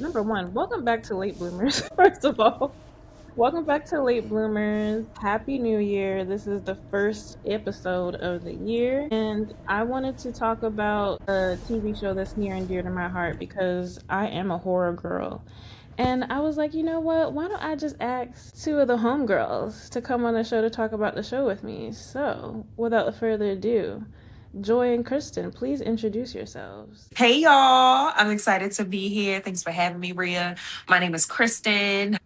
Number one, welcome back to Late Bloomers, first of all. Welcome back to Late Bloomers. Happy New Year. This is the first episode of the year, and I wanted to talk about a TV show that's near and dear to my heart because I am a horror girl. And I was like, you know what? Why don't I just ask two of the homegirls to come on the show to talk about the show with me? So, without further ado, Joy and Kristen, please introduce yourselves. Hey y'all, I'm excited to be here. Thanks for having me, Rhea. My name is Kristen.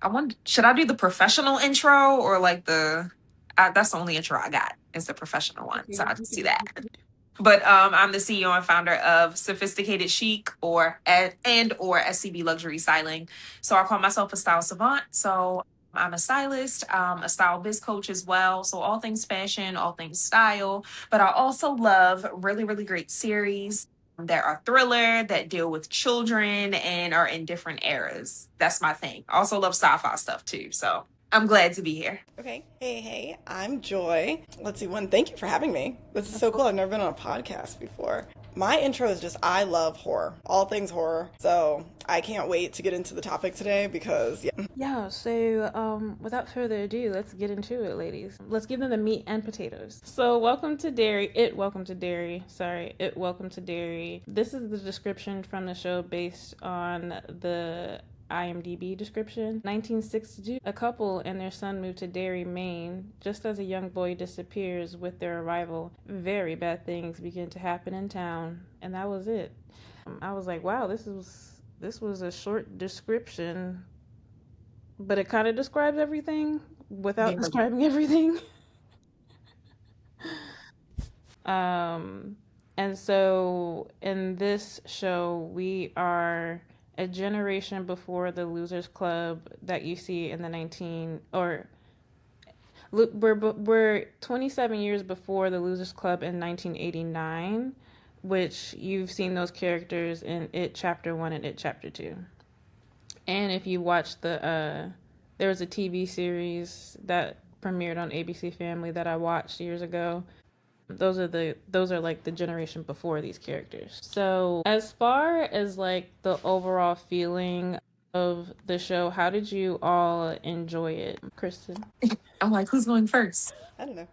Should I do the professional intro or like that's the only intro I got is the professional one. So I'll just do that. But I'm the CEO and founder of Sophisticated Chic or SCB Luxury Styling. So I call myself a style savant. So I'm a stylist, a style biz coach as well. So all things fashion, all things style. But I also love really, really great series that are thriller, that deal with children and are in different eras. That's my thing. I also love sci-fi stuff too. So I'm glad to be here. Okay. Hey, I'm Joy. Let's see, one, thank you for having me. This is so cool. I've never been on a podcast before. My intro is just I love horror, all things horror. So I can't wait to get into the topic today because, yeah. Yeah, so without further ado, let's get into it, ladies. Let's give them the meat and potatoes. So, welcome to Derry. Welcome to Derry. Sorry, welcome to Derry. This is the description from the show based on the IMDb description. 1962, a couple and their son move to Derry, Maine. Just as a young boy disappears with their arrival, very bad things begin to happen in town. And that was it. I was like, wow, this was a short description, but it kind of describes everything without describing everything. Um, and so in this show, we are a generation before the Losers Club that you see in the 19 or we're 27 years before the Losers Club in 1989, which you've seen those characters in It Chapter 1 and It Chapter 2. And if you watch there was a TV series that premiered on ABC Family that I watched years ago. Those are like the generation before these characters. So as far as like the overall feeling of the show, how did you all enjoy it, Kristen? I'm like, who's going first? I don't know.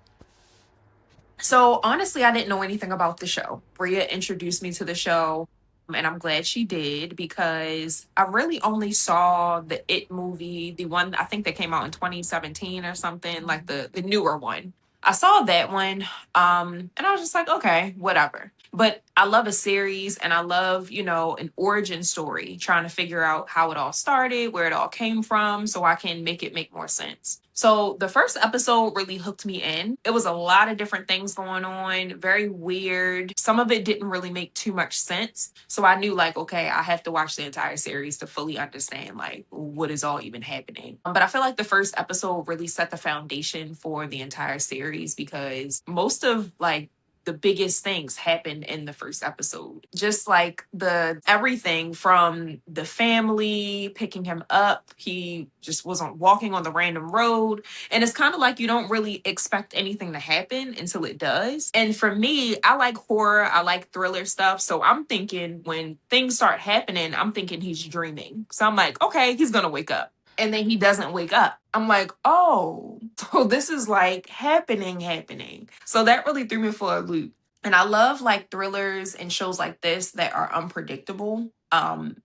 So honestly, I didn't know anything about the show. Bria introduced me to the show, and I'm glad she did because I really only saw the It movie, the one I think that came out in 2017 or something, like the newer one. I saw that one, and I was just like, okay, whatever. But I love a series and I love, an origin story, trying to figure out how it all started, where it all came from, so I can make it make more sense. So the first episode really hooked me in. It was a lot of different things going on, very weird. Some of it didn't really make too much sense. So I knew like, okay, I have to watch the entire series to fully understand like what is all even happening. But I feel like the first episode really set the foundation for the entire series because most of like the biggest things happened in the first episode. Just like the everything from the family picking him up. He just wasn't walking on the random road. And it's kind of like you don't really expect anything to happen until it does. And for me, I like horror, I like thriller stuff. So I'm thinking when things start happening, I'm thinking he's dreaming. So I'm like, okay, he's gonna wake up. And then he doesn't wake up. I'm like, oh, so this is like happening. So that really threw me for a loop. And I love like thrillers and shows like this that are unpredictable.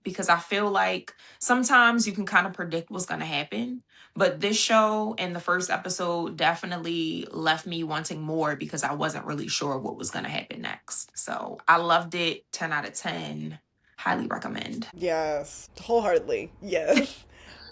Because I feel like sometimes you can kind of predict what's gonna happen. But this show in the first episode definitely left me wanting more because I wasn't really sure what was gonna happen next. So I loved it. 10 out of 10. Highly recommend. Yes, wholeheartedly. Yes.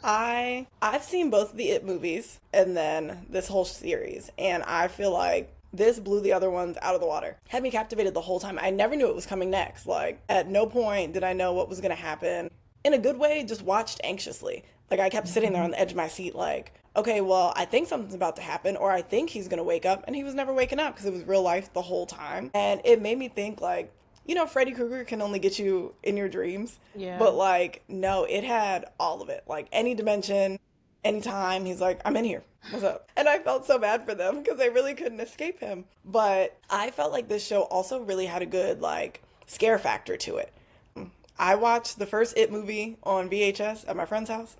I've seen both of the It movies and then this whole series, and I feel like this blew the other ones out of the water. Had me captivated the whole time. I never knew what was coming next. Like at no point did I know what was gonna happen. In a good way, just watched anxiously. Like I kept sitting there on the edge of my seat, like, okay, well, I think something's about to happen, or I think he's gonna wake up, and he was never waking up because it was real life the whole time. And it made me think like, Freddy Krueger can only get you in your dreams. Yeah. But like, no, it had all of it. Like any dimension, anytime, he's like, I'm in here. What's up? And I felt so bad for them because they really couldn't escape him. But I felt like this show also really had a good like scare factor to it. I watched the first It movie on VHS at my friend's house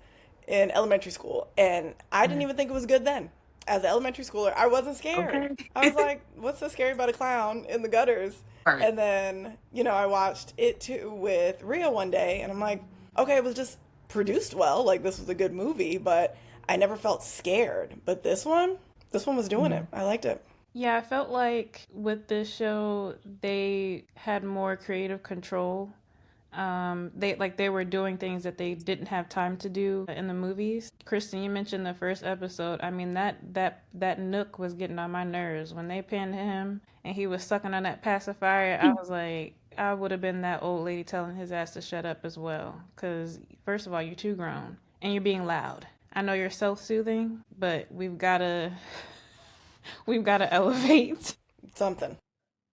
in elementary school, and I didn't even think it was good then. As an elementary schooler, I wasn't scared. Okay. I was like, what's so scary about a clown in the gutters? Right. And then, I watched It too with Rhea one day, and I'm like, okay, it was just produced well. Like, this was a good movie, but I never felt scared. But this one was doing it. I liked it. Yeah, I felt like with this show, they had more creative control. They were doing things that they didn't have time to do in the movies. Kristen, you mentioned the first episode. I mean, that Nook was getting on my nerves when they pinned him and he was sucking on that pacifier. I was like, I would have been that old lady telling his ass to shut up as well. Because first of all, you're too grown and you're being loud. I know you're self-soothing, but we've gotta elevate Something.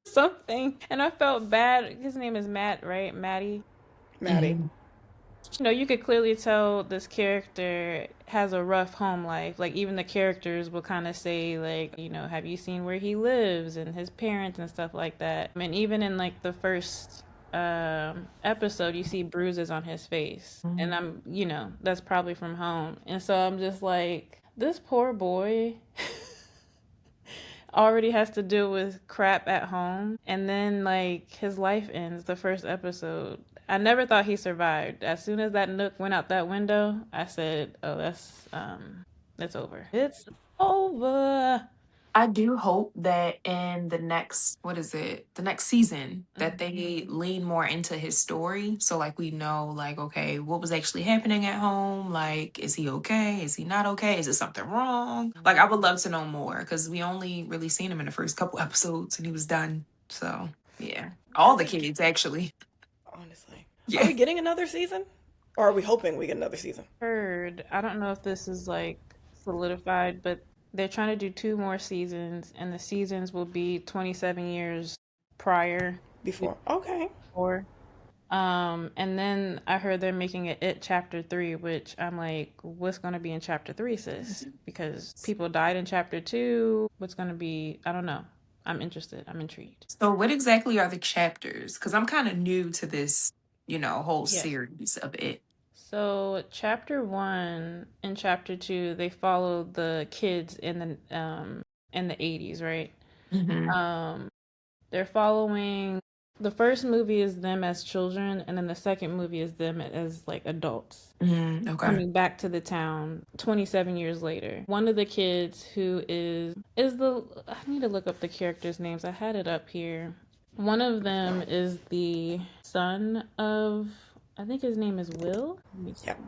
something. And I felt bad. His name is Matt, right? Maddie. Maddie. You could clearly tell this character has a rough home life. Like, even the characters will kind of say, like, have you seen where he lives and his parents and stuff like that. I mean, even in, like, the first episode, you see bruises on his face. And that's probably from home. And so I'm just like, this poor boy already has to deal with crap at home. And then, like, his life ends the first episode. I never thought he survived. As soon as that Nook went out that window, I said, "Oh, that's over. It's over." I do hope that in the next, what is it? The next season that they lean more into his story. So like we know, like, okay, what was actually happening at home? Like, is he okay? Is he not okay? Is it something wrong? Like, I would love to know more because we only really seen him in the first couple episodes and he was done. So yeah, all the kids actually. Honestly. Are Yeah. we getting another season? Or are we hoping we get another season? Heard. I don't know if this is like solidified, but they're trying to do 2 more seasons, and the seasons will be 27 years prior Before. Okay. before. And then I heard they're making it chapter 3, which I'm like, what's gonna be in chapter 3, sis? Because people died in chapter 2. What's gonna be? I don't know. I'm interested. I'm intrigued. So what exactly are the chapters? Because I'm kind of new to this, whole Yeah. series of it. So chapter 1 and chapter 2, they follow the kids in the 80s, right? Um, they're following the first movie is them as children, and then the second movie is them as like adults Okay. coming back to the town 27 years later. One of the kids who is the I need to look up the characters' names. I had it up here. One of them is the son of, I think his name is Will. Let me see. Yep.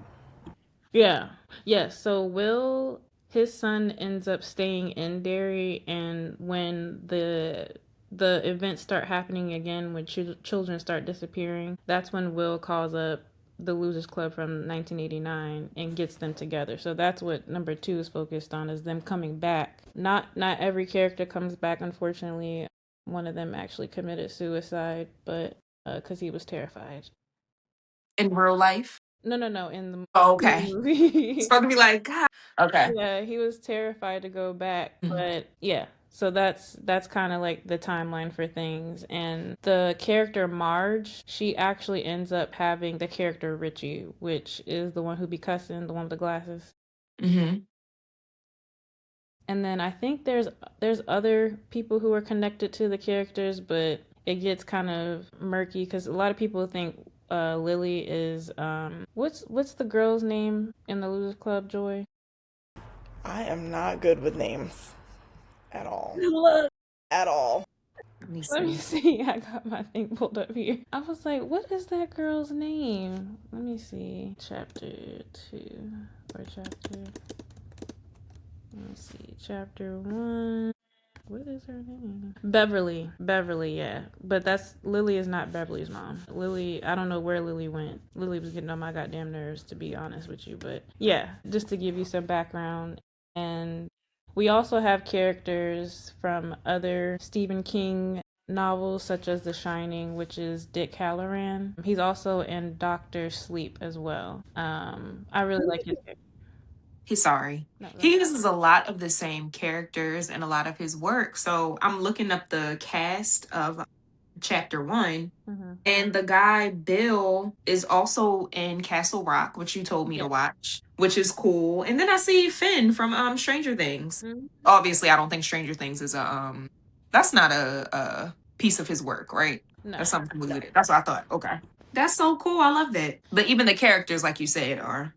Yeah. Yes. So Will, his son ends up staying in Derry, and when the events start happening again, when children start disappearing, that's when Will calls up the Losers Club from 1989 and gets them together. So that's what number 2 is focused on, is them coming back. Not every character comes back, unfortunately. One of them actually committed suicide, but because he was terrified. In real life? No, in the Oh, okay. movie. It's supposed to be like, God. Okay. Yeah, he was terrified to go back, but yeah. So that's kind of like the timeline for things. And the character Marge, she actually ends up having the character Richie, which is the one who be cussing, the one with the glasses. And then I think there's other people who are connected to the characters, but it gets kind of murky because a lot of people think Lily is what's the girl's name in the Losers Club, Joy? I am not good with names. At all. Look. At all. Let me see. I got my thing pulled up here. I was like, what is that girl's name? Let me see. Chapter 2 or chapter. Let me see. Chapter 1. What is her name? Beverly. Beverly, yeah. But Lily is not Beverly's mom. Lily, I don't know where Lily went. Lily was getting on my goddamn nerves, to be honest with you. But yeah, just to give you some background. And we also have characters from other Stephen King novels, such as The Shining, which is Dick Halloran. He's also in Doctor Sleep as well. I really like his character. He's sorry. No, go He ahead. uses a lot of the same characters in a lot of his work. So I'm looking up the cast of chapter one. Mm-hmm. And the guy, Bill, is also in Castle Rock, which you told me to Yeah. watch, which is cool. And then I see Finn from Stranger Things. Mhm. Obviously, I don't think Stranger Things is that's not a piece of his work, right? No. That's something No. completely. That's what I thought. Okay. That's so cool. I love that. But even the characters, like you said, are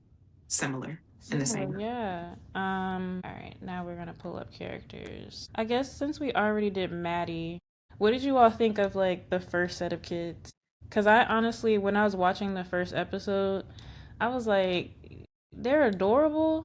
similar in the Similar, same. yeah. All right, now we're gonna pull up characters. I guess since we already did Maddie, what did you all think of like the first set of kids? Because I honestly, when I was watching the first episode, I was like, they're adorable,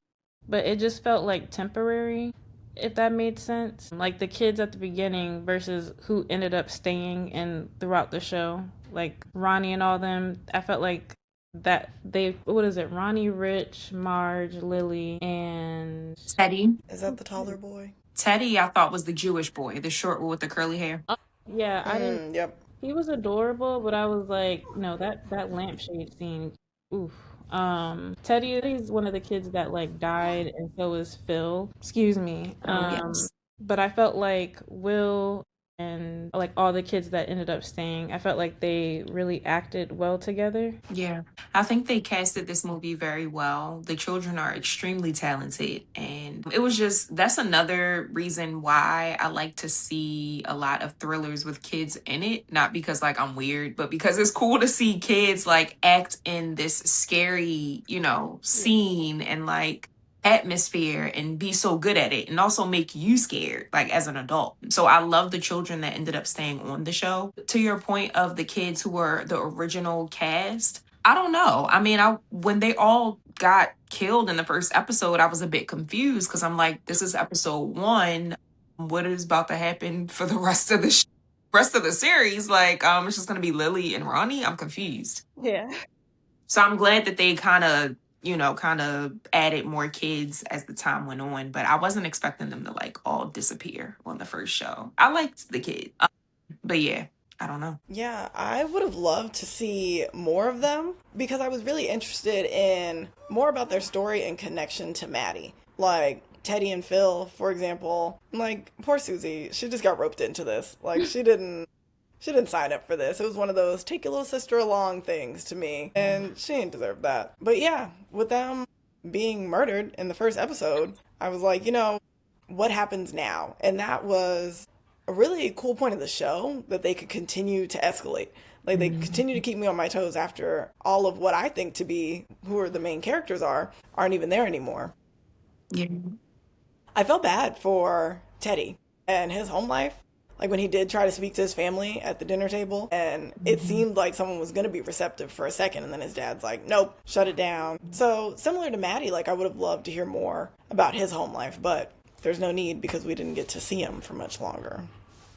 but it just felt like temporary, if that made sense. Like the kids at the beginning versus who ended up staying and throughout the show, like Ronnie and all them. I felt like that they, what is it, Ronnie, Rich, Marge, Lily, and Teddy. Is that the taller boy? Teddy, I thought was the Jewish boy, the short one with the curly hair. oh, yeah, I didn't. Yep. He was adorable, but I was like, no, that lampshade scene, oof. Teddy's one of the kids that like died, and so is Phil. Excuse me. Oh yes. But I felt like Will and like all the kids that ended up staying, I felt like they really acted well together. Yeah, I think they casted this movie very well. The children are extremely talented, and it was just that's another reason why I like to see a lot of thrillers with kids in it. Not because like I'm weird, but because it's cool to see kids like act in this scary, Yeah. scene and like atmosphere and be so good at it and also make you scared like as an adult. So I love the children that ended up staying on the show. To your point of the kids who were the original cast, I don't know. I mean, I when they all got killed in the first episode, I was a bit confused because I'm like, this is episode 1. What is about to happen for the rest of the rest of the series? Like, it's just gonna be Lily and Ronnie. I'm confused. Yeah. So I'm glad that they kind of added more kids as the time went on, but I wasn't expecting them to like all disappear on the first show. I liked the kids. But yeah, I don't know. Yeah, I would have loved to see more of them because I was really interested in more about their story and connection to Maddie. Like Teddy and Phil, for example. Like poor Susie, she just got roped into this. Like she didn't sign up for this. It was one of those take your little sister along things to me, and she didn't deserve that. But yeah, with them being murdered in the first episode, I was like, what happens now? And that was a really cool point of the show that they could continue to escalate. Like they continue to keep me on my toes after all of what I think to be who are the main characters aren't even there anymore. Yeah. I felt bad for Teddy and his home life. Like when he did try to speak to his family at the dinner table, and it seemed like someone was going to be receptive for a second, and then his dad's like, nope, shut it down. So, similar to Maddie, like I would have loved to hear more about his home life, but there's no need because we didn't get to see him for much longer.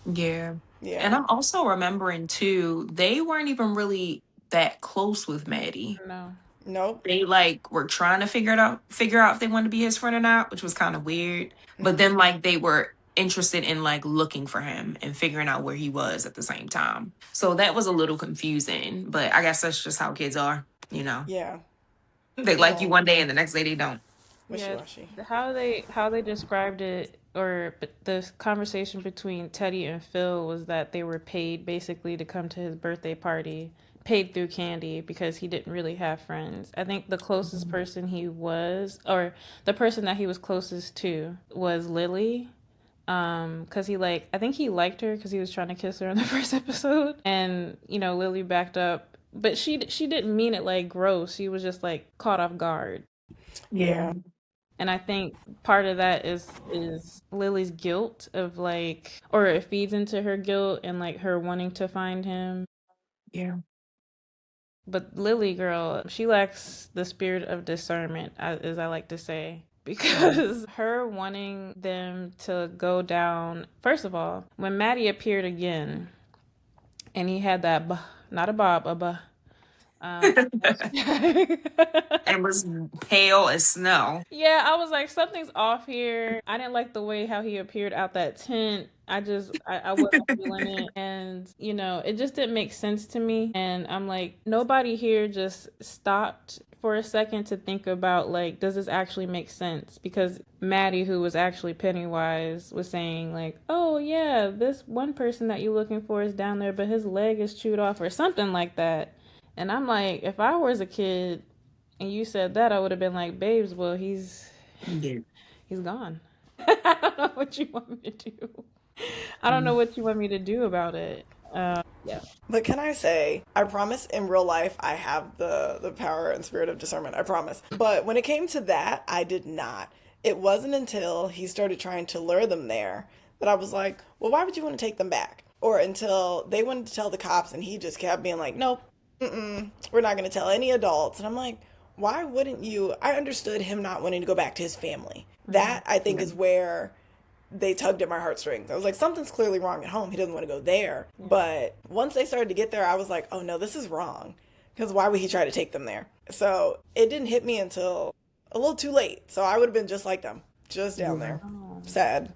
Yeah. And Yeah. I'm also remembering too, they weren't even really that close with Maddie. No. Nope. They like were trying to figure out if they wanted to be his friend or not, which was kind of weird. But then like they were interested in like looking for him and figuring out where he was at the same time. So that was a little confusing, but I guess that's just how kids are, you know. Yeah. They like you Little one day and the next day they don't. Yeah, wishy-washy. how they described it, or the conversation between Teddy and Phil was that they were paid basically to come to his birthday party, paid through candy because he didn't really have friends. I think the closest person he was, or the person that he was closest to, was Lily. Cause I think he liked her because he was trying to kiss her in the first episode, and Lily backed up, but she didn't mean it like gross. She was just like caught off guard. Yeah. Yeah. And I think part of that is Lily's guilt of like, or it feeds into her guilt and like her wanting to find him. Yeah. But Lily, girl, she lacks the spirit of discernment, as I like to say, because her wanting them to go down. First of all, when Maddie appeared again, and he had that not a bob, a And was pale as snow. Yeah, I was like, something's off here. I didn't like the way how he appeared out that tent. I wasn't feeling it. And, it just didn't make sense to me. And I'm like, nobody here just stopped for a second to think about, like, does this actually make sense? Because Maddie, who was actually Pennywise, was saying, like, oh, yeah, this one person that you're looking for is down there, but his leg is chewed off or something like that. And I'm like, if I was a kid, and you said that, I would have been like, babes, well, Yeah. he's gone. I don't know what you want me to do. I don't know what you want me to do about it. Yeah. But can I say, I promise in real life I have the power and spirit of discernment. I promise. But when it came to that, I did not. It wasn't until he started trying to lure them there that I was like, well, why would you want to take them back? Or until they wanted to tell the cops and he just kept being like, nope, we're not going to tell any adults. And I'm like, why wouldn't you? I understood him not wanting to go back to his family. That, I think, is where they tugged at my heartstrings. I was like, something's clearly wrong at home. He doesn't want to go there. But once they started to get there, I was like, oh no, this is wrong. Because why would he try to take them there? So it didn't hit me until a little too late. So I would have been just like them, just down there. Oh. Sad.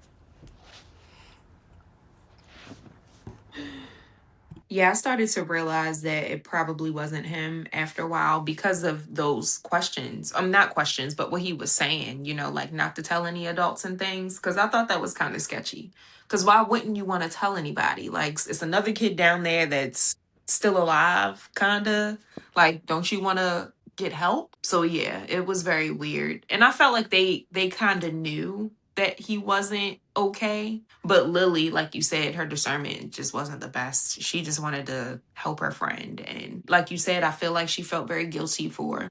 Yeah, I started to realize that it probably wasn't him after a while because of those questions. Not questions, but what he was saying, like not to tell any adults and things. Because I thought that was kind of sketchy. Because why wouldn't you want to tell anybody? Like, it's another kid down there that's still alive, kind of. Like, don't you want to get help? So, yeah, it was very weird. And I felt like they kind of knew that he wasn't okay. But Lily, like you said, her discernment just wasn't the best. She just wanted to help her friend. And like you said, I feel like she felt very guilty for,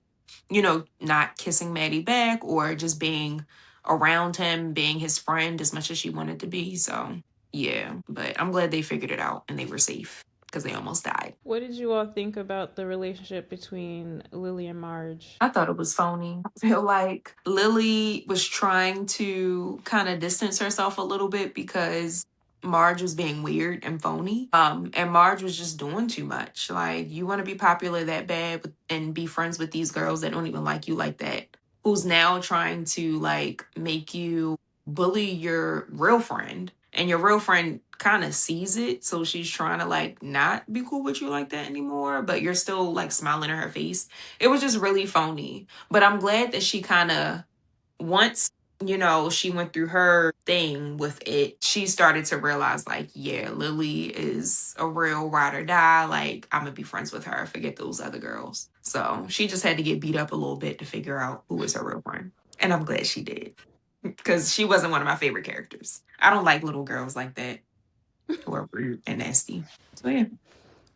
not kissing Maddie back or just being around him, being his friend as much as she wanted to be. So, yeah. But I'm glad they figured it out and they were safe because they almost died. What did you all think about the relationship between Lily and Marge? I thought it was phony. I feel like Lily was trying to kind of distance herself a little bit because Marge was being weird and phony. And Marge was just doing too much. Like, you want to be popular that bad and be friends with these girls that don't even like you like that, who's now trying to like make you bully your real friend. And your real friend kind of sees it, so she's trying to like not be cool with you like that anymore, but you're still like smiling in her face. It was just really phony. But I'm glad that she kind of, once she went through her thing with it, she started to realize like, yeah, Lily is a real ride or die. Like, I'm gonna be friends with her, forget those other girls. So she just had to get beat up a little bit to figure out who was her real friend, and I'm glad she did. Because she wasn't one of my favorite characters. I don't like little girls like that who are rude and nasty. So, yeah.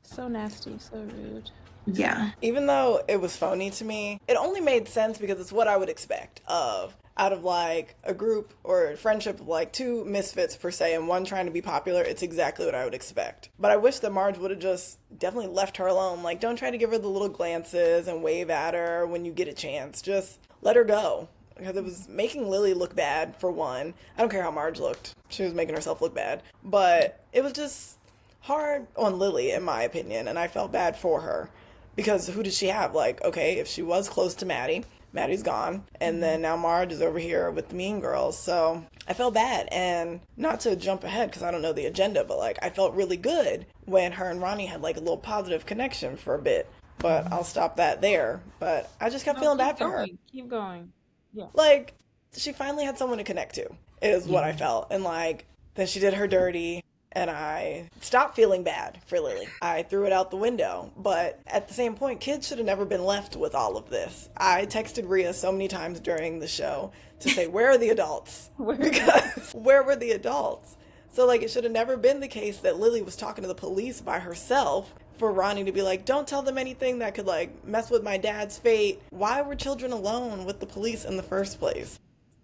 So nasty, so rude. Yeah. Even though it was phony to me, it only made sense because it's what I would expect out of like a group or a friendship of like two misfits per se and one trying to be popular. It's exactly what I would expect. But I wish that Marge would have just definitely left her alone. Like, don't try to give her the little glances and wave at her when you get a chance. Just let her go. Because it was making Lily look bad, for one. I don't care how Marge looked. She was making herself look bad. But it was just hard on Lily, in my opinion, and I felt bad for her. Because who did she have? Like, okay, if she was close to Maddie, Maddie's gone. And then now Marge is over here with the mean girls. So I felt bad. And not to jump ahead, because I don't know the agenda, but like, I felt really good when her and Ronnie had like a little positive connection for a bit. But I'll stop that there. But I just kept feeling bad for her. Keep going. Yeah. Like, she finally had someone to connect to, is what I felt. And, like, then she did her dirty, and I stopped feeling bad for Lily. I threw it out the window. But at the same point, kids should have never been left with all of this. I texted Rhea so many times during the show to say, where are the adults? Because where were the adults? So, like, it should have never been the case that Lily was talking to the police by herself for Ronnie to be like, don't tell them anything that could like mess with my dad's fate. Why were children alone with the police in the first place?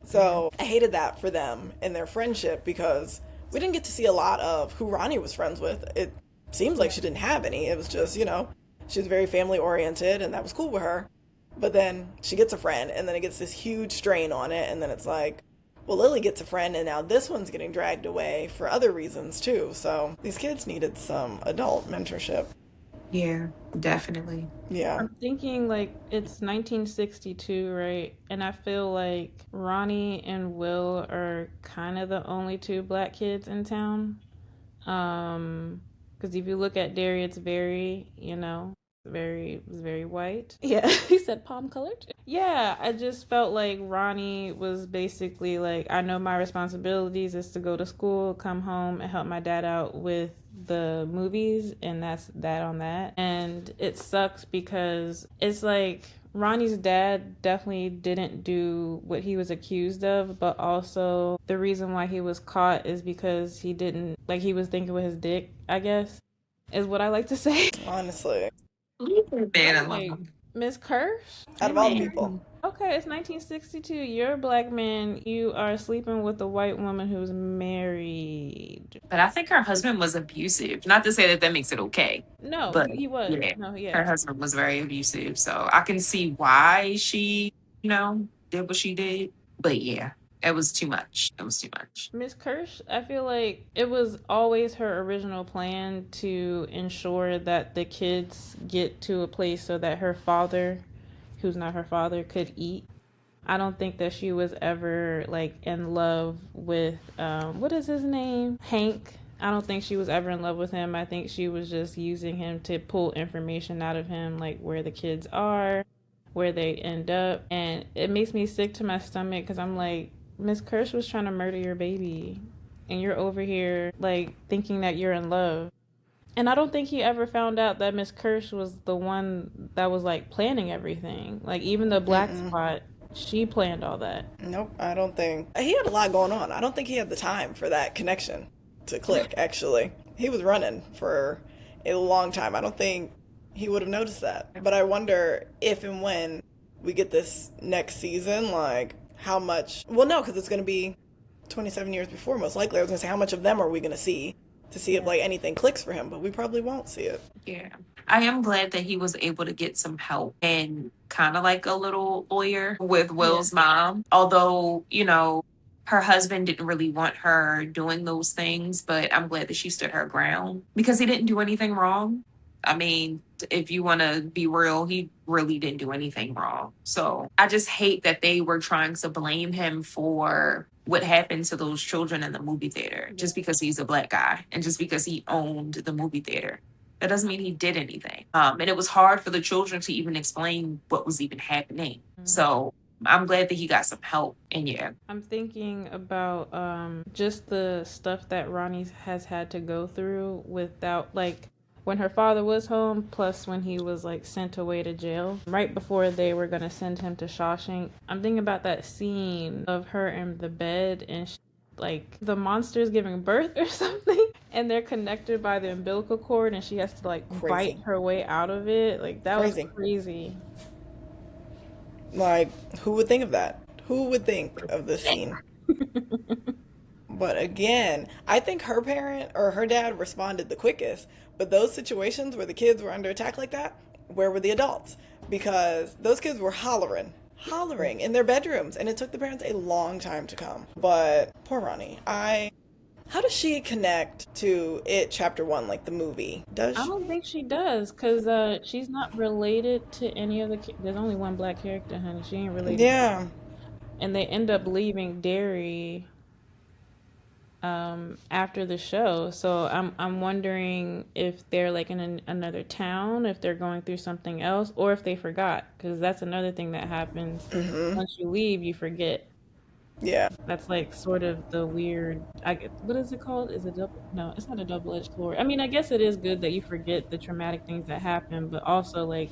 So I hated that for them and their friendship because we didn't get to see a lot of who Ronnie was friends with. It seems like she didn't have any. It was just, she was very family oriented and that was cool with her. But then she gets a friend and then it gets this huge strain on it. And then it's like, well, Lily gets a friend and now this one's getting dragged away for other reasons too. So these kids needed some adult mentorship. Yeah, definitely. Yeah. I'm thinking like it's 1962, right? And I feel like Ronnie and Will are kind of the only two black kids in town. Because if you look at Derry, it's very, it's very white. Yeah, he said palm colored. Yeah, I just felt like Ronnie was basically like, I know my responsibilities is to go to school, come home, and help my dad out with the movies, and that's that on that. And it sucks because it's like Ronnie's dad definitely didn't do what he was accused of, but also the reason why he was caught is because he didn't, like, he was thinking with his dick, I guess, is what I like to say. Honestly, Leave that man Like, alone. Miss Kirsch? out of all the Amen. people, Okay, it's 1962. You're a black man. You are sleeping with a white woman who's married. But I think her husband was abusive. Not to say that that makes it okay, No, but he was. yeah, No, her yeah. husband was very abusive. So I can see why she, did what she did. But yeah, it was too much. It was too much. Miss Kirsch, I feel like it was always her original plan to ensure that the kids get to a place so that her father, who's not her father, could eat. I don't think that she was ever like in love with what is his name? Hank. I don't think she was ever in love with him. I think she was just using him to pull information out of him, like where the kids are, where they end up. And it makes me sick to my stomach because I'm like, Miss Kirsch was trying to murder your baby. And you're over here like thinking that you're in love. And I don't think he ever found out that Miss Kirsch was the one that was like planning everything. Like even the black spot, she planned all that. nope. I don't think he had a lot going on. I don't think he had the time for that connection to click. Actually, he was running for a long time. I don't think he would have noticed that. But I wonder if and when we get this next season, like how much. Well, no, because it's going to be 27 years before. Most likely, I was going to say how much of them are we going to see to see if Yeah. like anything clicks for him. But we probably won't see it. Yeah. I am glad that he was able to get some help and kind of like a little lawyer with Yeah. Will's mom. Although, her husband didn't really want her doing those things, but I'm glad that she stood her ground because he didn't do anything wrong. I mean, if you want to be real, he really didn't do anything wrong. So I just hate that they were trying to blame him for what happened to those children in the movie theater just because he's a black guy and just because he owned the movie theater. That doesn't mean he did anything. And it was hard for the children to even explain what was even happening. So I'm glad that he got some help. And yeah, I'm thinking about just the stuff that Ronnie has had to go through without like when her father was home, plus when he was like sent away to jail, right before they were gonna send him to Shawshank. I'm thinking about that scene of her in the bed and like the monster's giving birth or something, and they're connected by the umbilical cord, and she has to like bite Crazy, her way out of it. Like that was crazy. crazy. Like who would think of that? Who would think of this scene? But again, I think her parent or her dad responded the quickest. But those situations where the kids were under attack like that, where were the adults? Because those kids were hollering in their bedrooms, and it took the parents a long time to come. But poor Ronnie, how does she connect to it chapter 1 like the movie? Does I she? don't think she does, cause she's not related to any of the. There's only one black character, honey. She ain't related. Yeah, And they end up leaving Derry after the show. So I'm wondering if they're like in another town, if they're going through something else, or if they forgot, because that's another thing that happens. Once you leave, you forget. yeah, That's like sort of the weird. What is it called? Is it double? No, it's not a double-edged sword. I mean, I guess it is good that you forget the traumatic things that happen, but also like,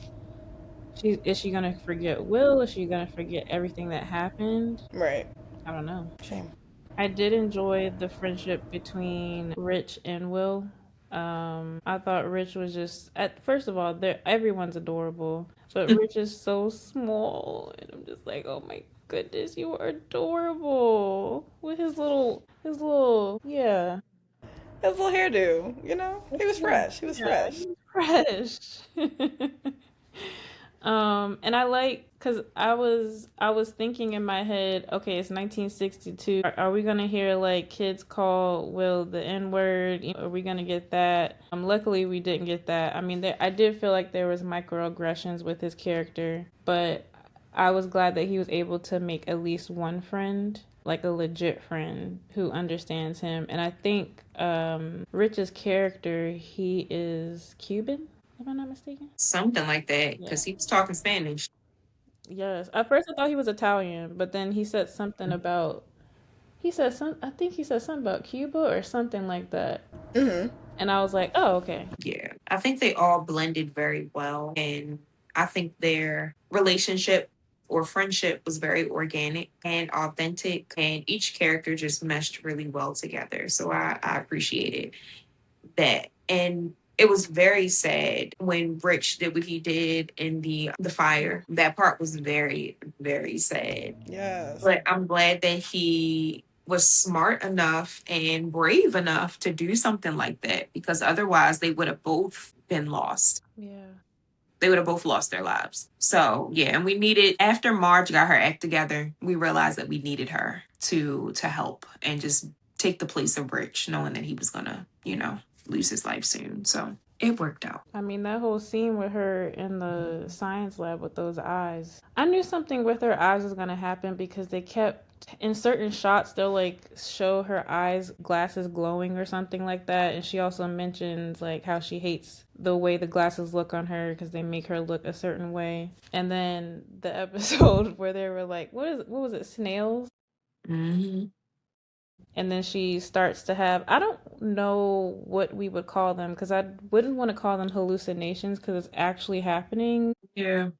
is she gonna forget Will? Is she gonna forget everything that happened? right. I don't know. Shame. I did enjoy the friendship between Rich and Will. I thought Rich was just at first of all, everyone's adorable, but Rich is so small, and I'm just like, oh my goodness, you are adorable with yeah, His little hairdo, he was yeah, fresh. He was yeah, fresh. he's fresh. And I like because I was thinking in my head, okay, it's 1962. Are we gonna hear like kids call Will the N word? Are we gonna get that? Luckily we didn't get that. I mean, I did feel like there was microaggressions with his character, but I was glad that he was able to make at least one friend, like a legit friend who understands him. And I think Rich's character, he is Cuban, if I'm not mistaken. Something like that, Yeah. because he was talking Spanish. Yes. At first I thought he was Italian, but then he said something about I think he said something about Cuba or something like that. Mm-hmm. And I was like, "Oh, okay." Yeah, I think they all blended very well. And I think their relationship or friendship was very organic and authentic. And each character just meshed really well together. So I appreciated that. And it was very sad when Rich did what he did in the fire. That part was very, very sad. Yes. But I'm glad that he was smart enough and brave enough to do something like that, because otherwise they would have both been lost. Yeah. They would have both lost their lives. So yeah, and we needed, after Marge got her act together, we realized that we needed her to help and just take the place of Rich, knowing that he was gonna, lose his life soon. So it worked out. I mean, that whole scene with her in the science lab with those eyes. I knew something with her eyes was going to happen because they kept, in certain shots, they'll like show her eyes, glasses glowing or something like that. And she also mentions like how she hates the way the glasses look on her because they make her look a certain way. And then the episode where they were like, what was it, snails? Mm-hmm. And then she starts to have, I don't know what we would call them because I wouldn't want to call them hallucinations because it's actually happening. Yeah.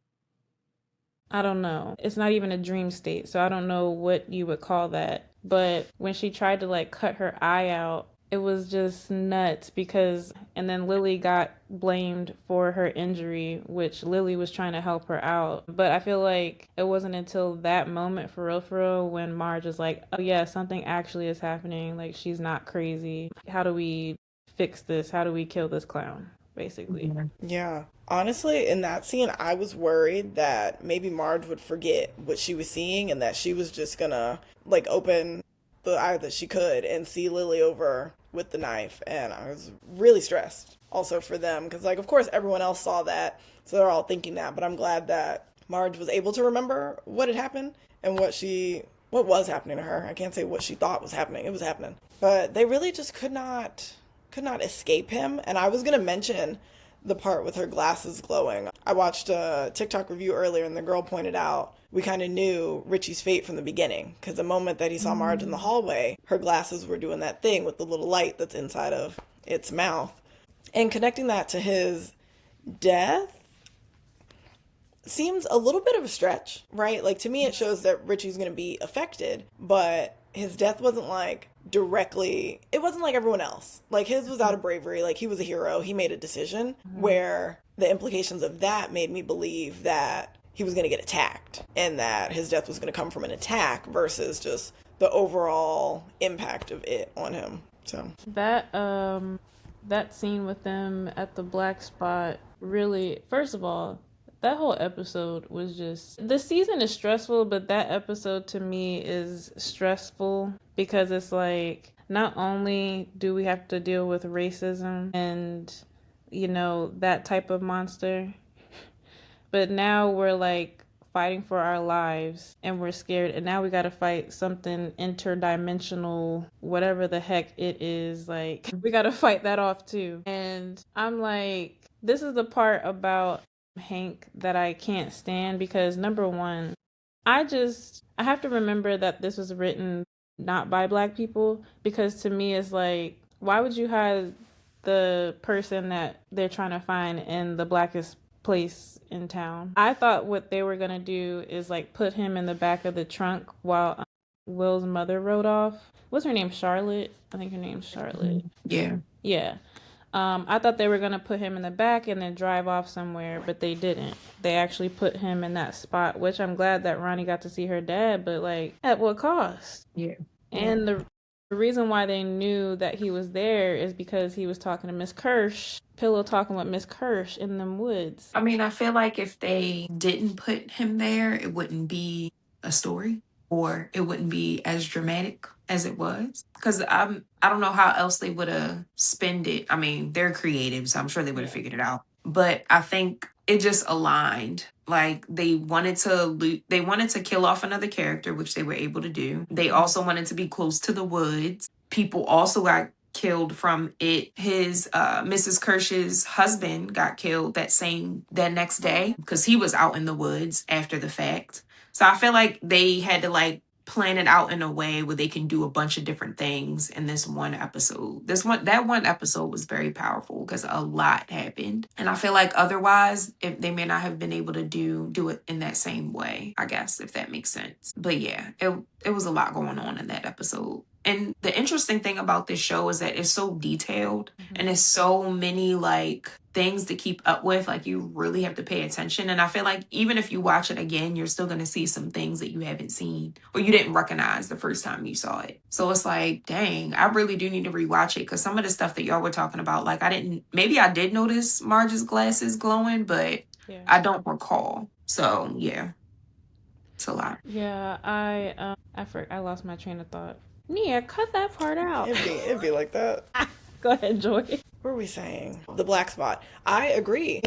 I don't know. It's not even a dream state, so I don't know what you would call that. But when she tried to like cut her eye out, it was just nuts because, and then Lily got blamed for her injury, which Lily was trying to help her out. But I feel like it wasn't until that moment, for real, when Marge was like, oh yeah, something actually is happening. Like, she's not crazy. How do we fix this? How do we kill this clown? Basically. Yeah. Honestly, in that scene, I was worried that maybe Marge would forget what she was seeing and that she was just gonna, like, open the eye that she could and see Lily over with the knife. And I was really stressed also for them because, like, of course, everyone else saw that. So they're all thinking that. But I'm glad that Marge was able to remember what had happened and what was happening to her. I can't say what she thought was happening. It was happening. But they really just could not escape him. And I was going to mention the part with her glasses glowing. I watched a TikTok review earlier and the girl pointed out we kind of knew Richie's fate from the beginning because the moment that he saw Marge in the hallway, her glasses were doing that thing with the little light that's inside of its mouth. And connecting that to his death seems a little bit of a stretch, right? Like, to me, it shows that Richie's going to be affected, but his death wasn't like directly, it wasn't like everyone else. Like, his was out of bravery. Like, he was a hero. He made a decision where the implications of that made me believe that he was going to get attacked and that his death was going to come from an attack versus just the overall impact of it on him. So that scene with them at the black spot really, first of all, that whole episode was just, the season is stressful, but that episode to me is stressful because it's like, not only do we have to deal with racism and that type of monster, but now we're like fighting for our lives and we're scared, and now we got to fight something interdimensional, whatever the heck it is. Like, we got to fight that off too. And I'm like, this is the part about Hank that I can't stand because, number one, I have to remember that this was written not by black people, because to me it's like, why would you hide the person that they're trying to find in the blackest place in town? I thought what they were gonna do is like put him in the back of the trunk while Will's mother rode off. What's her name? Charlotte? I think her name's Charlotte. Yeah. Yeah. I thought they were gonna put him in the back and then drive off somewhere, but they didn't. They actually put him in that spot, which I'm glad that Ronnie got to see her dad, but like, at what cost? Yeah. And The reason why they knew that he was there is because he was talking to Miss Kirsch, pillow talking with Miss Kirsch in them woods. I mean, I feel like if they didn't put him there, it wouldn't be a story or it wouldn't be as dramatic as it was. Because I don't know how else they would have spent it. I mean, they're creative, so I'm sure they would have figured it out. But I think it just aligned. Like they wanted to kill off another character, which they were able to do. They also wanted to be close to the woods. People also got killed from it. His Mrs. Kirsch's husband got killed that next day because he was out in the woods after the fact. So I feel like they had to like plan it out in a way where they can do a bunch of different things in this one episode. That one episode was very powerful because a lot happened. And I feel like otherwise if they may not have been able to do it in that same way, I guess, if that makes sense. But yeah, it was a lot going on in that episode. And the interesting thing about this show is that it's so detailed and it's so many like things to keep up with. Like you really have to pay attention. And I feel like even if you watch it again, you're still going to see some things that you haven't seen or you didn't recognize the first time you saw it. So it's like, dang, I really do need to rewatch it because some of the stuff that y'all were talking about, like maybe I did notice Marge's glasses glowing, but I don't recall. So yeah, it's a lot. Yeah, I lost my train of thought. Nia, cut that part out. It'd be like that. Go ahead, Joy. What were we saying? The black spot. I agree.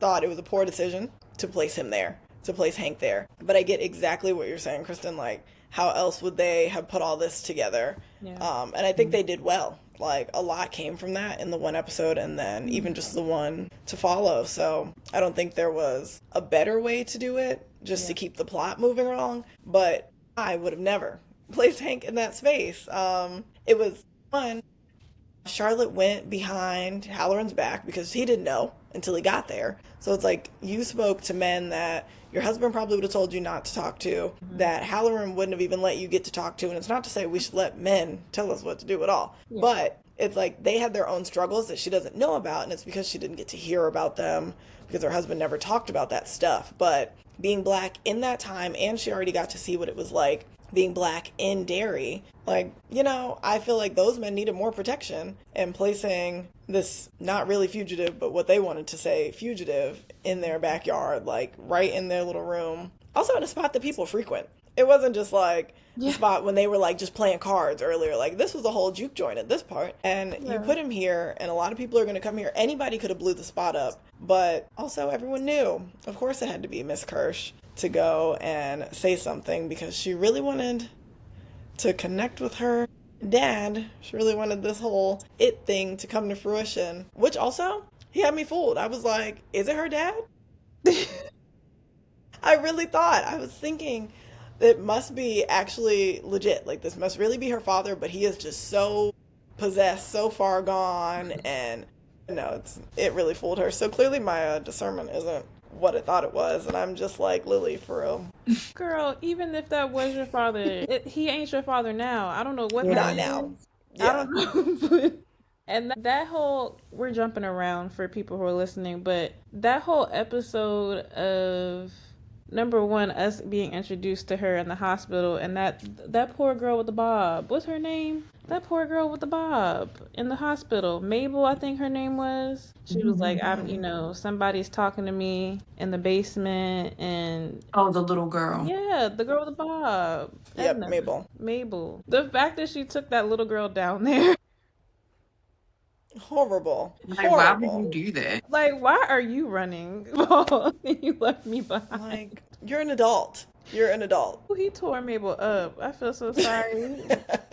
Thought it was a poor decision to place him there, to place Hank there. But I get exactly what you're saying, Kristen. Like, how else would they have put all this together? Yeah. And I think they did well. Like, a lot came from that in the one episode and then even just the one to follow. So I don't think there was a better way to do it just to keep the plot moving along. But I would have never placed Hank in that space. It was fun. Charlotte went behind Halloran's back because he didn't know until he got there. So it's like you spoke to men that your husband probably would have told you not to talk to, that Halloran wouldn't have even let you get to talk to. And it's not to say we should let men tell us what to do at all. Yeah. But it's like they had their own struggles that she doesn't know about. And it's because she didn't get to hear about them because her husband never talked about that stuff. But being black in that time, and she already got to see what it was like being black in Derry, like, you know, I feel like those men needed more protection, and placing this not really fugitive, but what they wanted to say fugitive in their backyard, like right in their little room. Also in a spot that people frequent. It wasn't just like the spot when they were like just playing cards earlier. Like this was a whole juke joint at this part. And you put him here and a lot of people are going to come here. Anybody could have blew the spot up. But also everyone knew. Of course it had to be Miss Kirsch to go and say something because she really wanted to connect with her dad. She really wanted this whole it thing to come to fruition. Which also, he had me fooled. I was like, is it her dad? I really thought. I was thinking it must be actually legit. Like, this must really be her father, but he is just so possessed, so far gone, and no, it really fooled her. So clearly my discernment isn't what I thought it was, and I'm just like, Lily, for real. Girl, even if that was your father, he ain't your father now. I don't know what that Not is. now. Yeah. I don't know. And that whole, we're jumping around for people who are listening, but that whole episode of, number one, us being introduced to her in the hospital, and that poor girl with the bob. What's her name? That poor girl with the bob in the hospital. Mabel, I think her name was. She was like, somebody's talking to me in the basement, and... Oh, the little girl. Yeah, the girl with the bob. Yep, Edna. Mabel. The fact that she took that little girl down there. Horrible. Like, why would you do that? Like, why are you running? And you left me behind. Like, you're an adult. You're an adult. He tore Mabel up. I feel so sorry.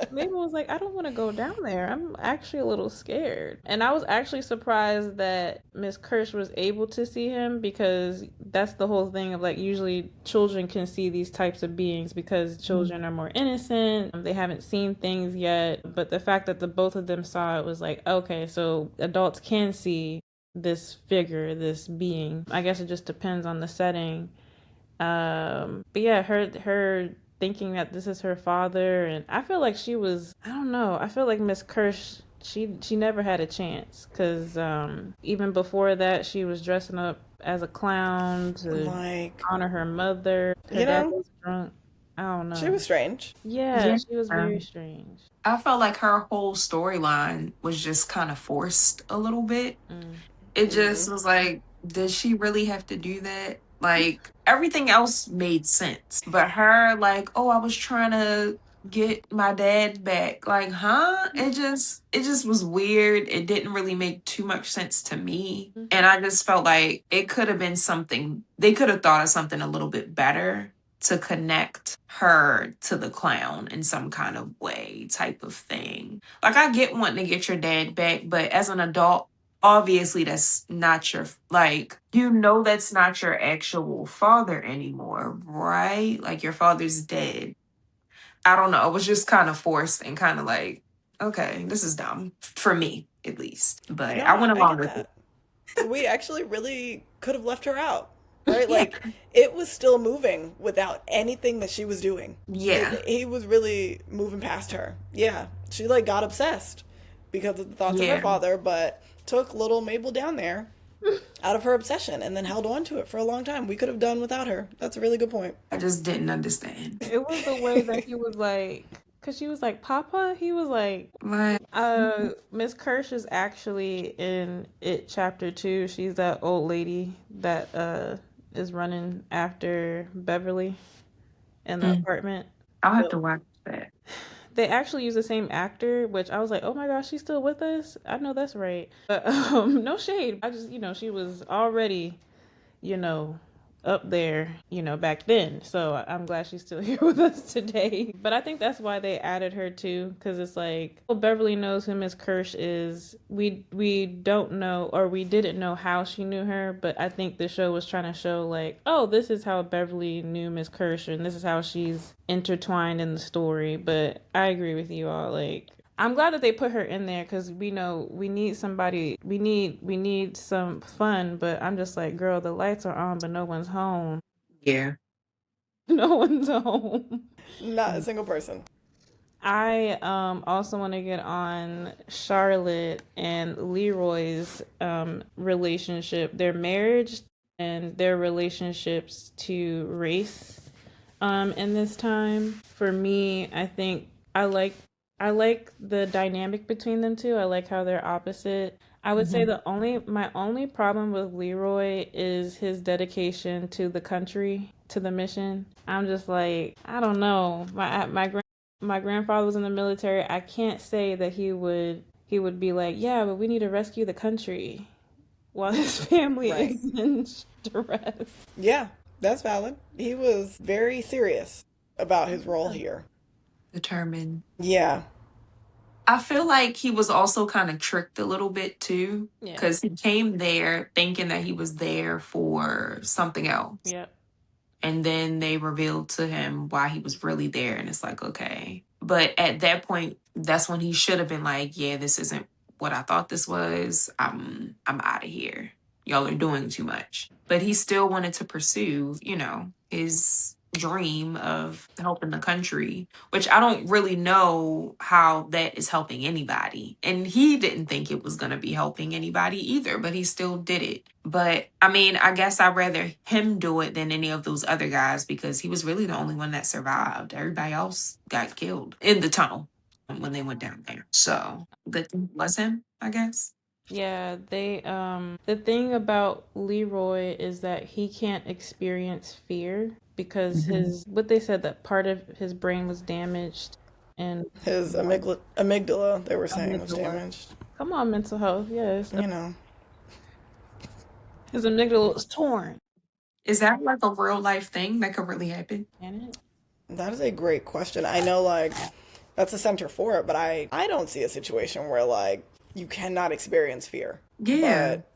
Mabel was like, I don't want to go down there. I'm actually a little scared. And I was actually surprised that Miss Kirsch was able to see him, because that's the whole thing of like, usually children can see these types of beings because children are more innocent. They haven't seen things yet. But the fact that the both of them saw it was like, okay, so adults can see this figure, this being. I guess it just depends on the setting. But yeah, her thinking that this is her father, and I feel like she was, I don't know, I feel like Miss Kirsch, she never had a chance, because even before that she was dressing up as a clown to honor her mother. Her dad was drunk. I don't She know. was strange. Yeah, Yeah. she was very strange. I felt like her whole storyline was just kind of forced a little bit. Mm. It Mm-hmm. just was like, does she really have to do that? Like everything else made sense, but her like, oh, I was trying to get my dad back. Like, huh? It just was weird. It didn't really make too much sense to me. And I just felt like it could have been something they could have thought of something a little bit better to connect her to the clown in some kind of way type of thing. Like I get wanting to get your dad back, but as an adult, obviously that's not your like that's not your actual father anymore, right? Like your father's dead. I don't know, it was just kind of forced and kind of like, okay, this is dumb for me at least, but No, I I, went I along get with it. that. We actually really could have left her out, right? Yeah. Like it was still moving without anything that she was doing. Yeah. He was really moving past her. Yeah, she like got obsessed because of the thoughts of her Yeah. father, but took little Mabel down there out of her obsession and then held on to it for a long time. We could have done without her. That's a really good point. I just didn't understand. It was the way that he was like, because she was like, Papa? He was like, Like, Miss Kirsch is actually in It Chapter 2. She's that old lady that is running after Beverly in the mm, apartment. I'll have But to watch that. they actually use the same actor, which I was like, oh my gosh, she's still with us? I know that's right. But no shade. I just, she was already, you know, up there, back then. So I'm glad she's still here with us today. But I think that's why they added her too, because it's like, well, Beverly knows who Miss Kirsch is. We don't know, or we didn't know how she knew her, but I think the show was trying to show like, oh, this is how Beverly knew Miss Kirsch, and this is how she's intertwined in the story. But I agree with you all, like, I'm glad that they put her in there because we know we need somebody. We need some fun. But I'm just like, girl, the lights are on, but no one's home. Yeah. No one's home. Not a single person. I also want to get on Charlotte and Leroy's relationship, their marriage, and their relationships to race in this time. For me, I think I like the dynamic between them two. I like how they're opposite. I would say Mhm. my only problem with Leroy is his dedication to the country, to the mission. I'm just like, I don't know. My grandfather was in the military. I can't say that he would be like, yeah, but we need to rescue the country while his family Right. is in stress. Yeah, that's valid. He was very serious about his role here. Determined. Yeah. I feel like he was also kind of tricked a little bit too, Yeah. because he came there thinking that he was there for something else. Yep. And then they revealed to him why he was really there. And it's like, okay. But at that point, that's when he should have been like, yeah, this isn't what I thought this was. I'm out of here. Y'all are doing too much. But he still wanted to pursue, his dream of helping the country, which I don't really know how that is helping anybody. And he didn't think it was going to be helping anybody either, but he still did it. But I mean, I guess I'd rather him do it than any of those other guys because he was really the only one that survived. Everybody else got killed in the tunnel when they went down there. So good thing it was him, I guess. Yeah, the thing about Leroy is that he can't experience fear because Mhm. his what they said that part of his brain was damaged and His amygdala, they were saying, was amygdala. damaged. Come on, mental health. Yes, You know, his amygdala was torn. Is that like a real life thing that could really happen? Can it? that is a great question. I know, like, that's the center for it, but I don't see a situation where, like, you cannot experience fear. Yeah. But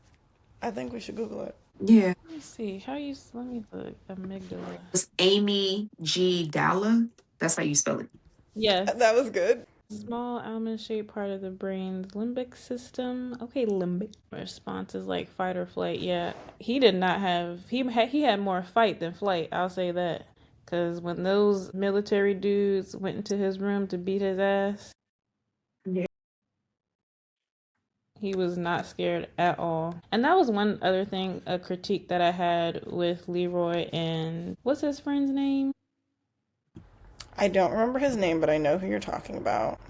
I think we should Google it. Yeah. Let me see. Let me look. Amygdala. It's Amy G. Dalla. That's how you spell it. Yes. That was good. Small almond-shaped part of the brain's limbic system. Okay, limbic response is like fight or flight. Yeah, he did not have. He had more fight than flight. I'll say that. Cause when those military dudes went into his room to beat his ass, Yeah. he was not scared at all. And that was one other thing, a critique that I had with Leroy and what's his friend's name? I don't remember his name, but I know who you're talking about.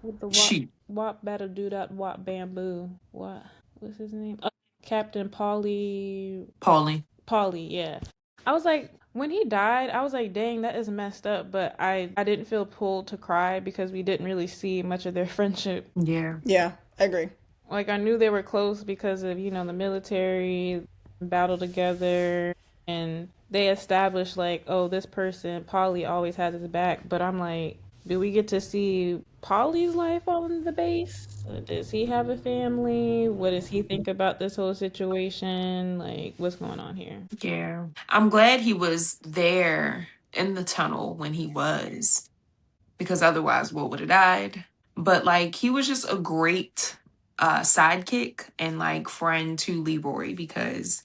With the Shoot, wop better do that wop bamboo. What was his name? Captain Polly. Paulie. Polly, yeah. I was like, when he died, I was like, dang, that is messed up. But I didn't feel pulled to cry because we didn't really see much of their friendship. Yeah. Yeah, I agree. Like I knew they were close because of, the military battle together and they established like, oh, this person, Polly always had his back. But I'm like, do we get to see Polly's life on the base? Does he have a family? What does he think about this whole situation? Like, what's going on here? Yeah. I'm glad he was there in the tunnel when he was, because otherwise, Will would have died. But like, he was just a great sidekick and like friend to Leroy, because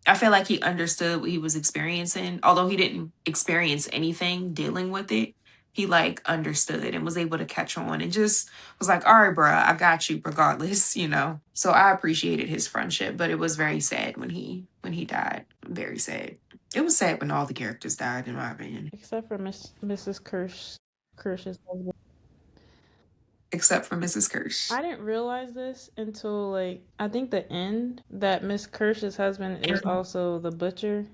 I feel like he understood what he was experiencing. Although he didn't experience anything dealing with it, he like understood and was able to catch on and just was like, all right, bruh, I got you regardless. So I appreciated his friendship, but it was very sad when he died. Very sad. It was sad when all the characters died, in my opinion. Except for Mrs. Kirsch's husband. Except for Mrs. Kirsch. I didn't realize this until like I think the end that Miss Kirsch's husband is also the butcher,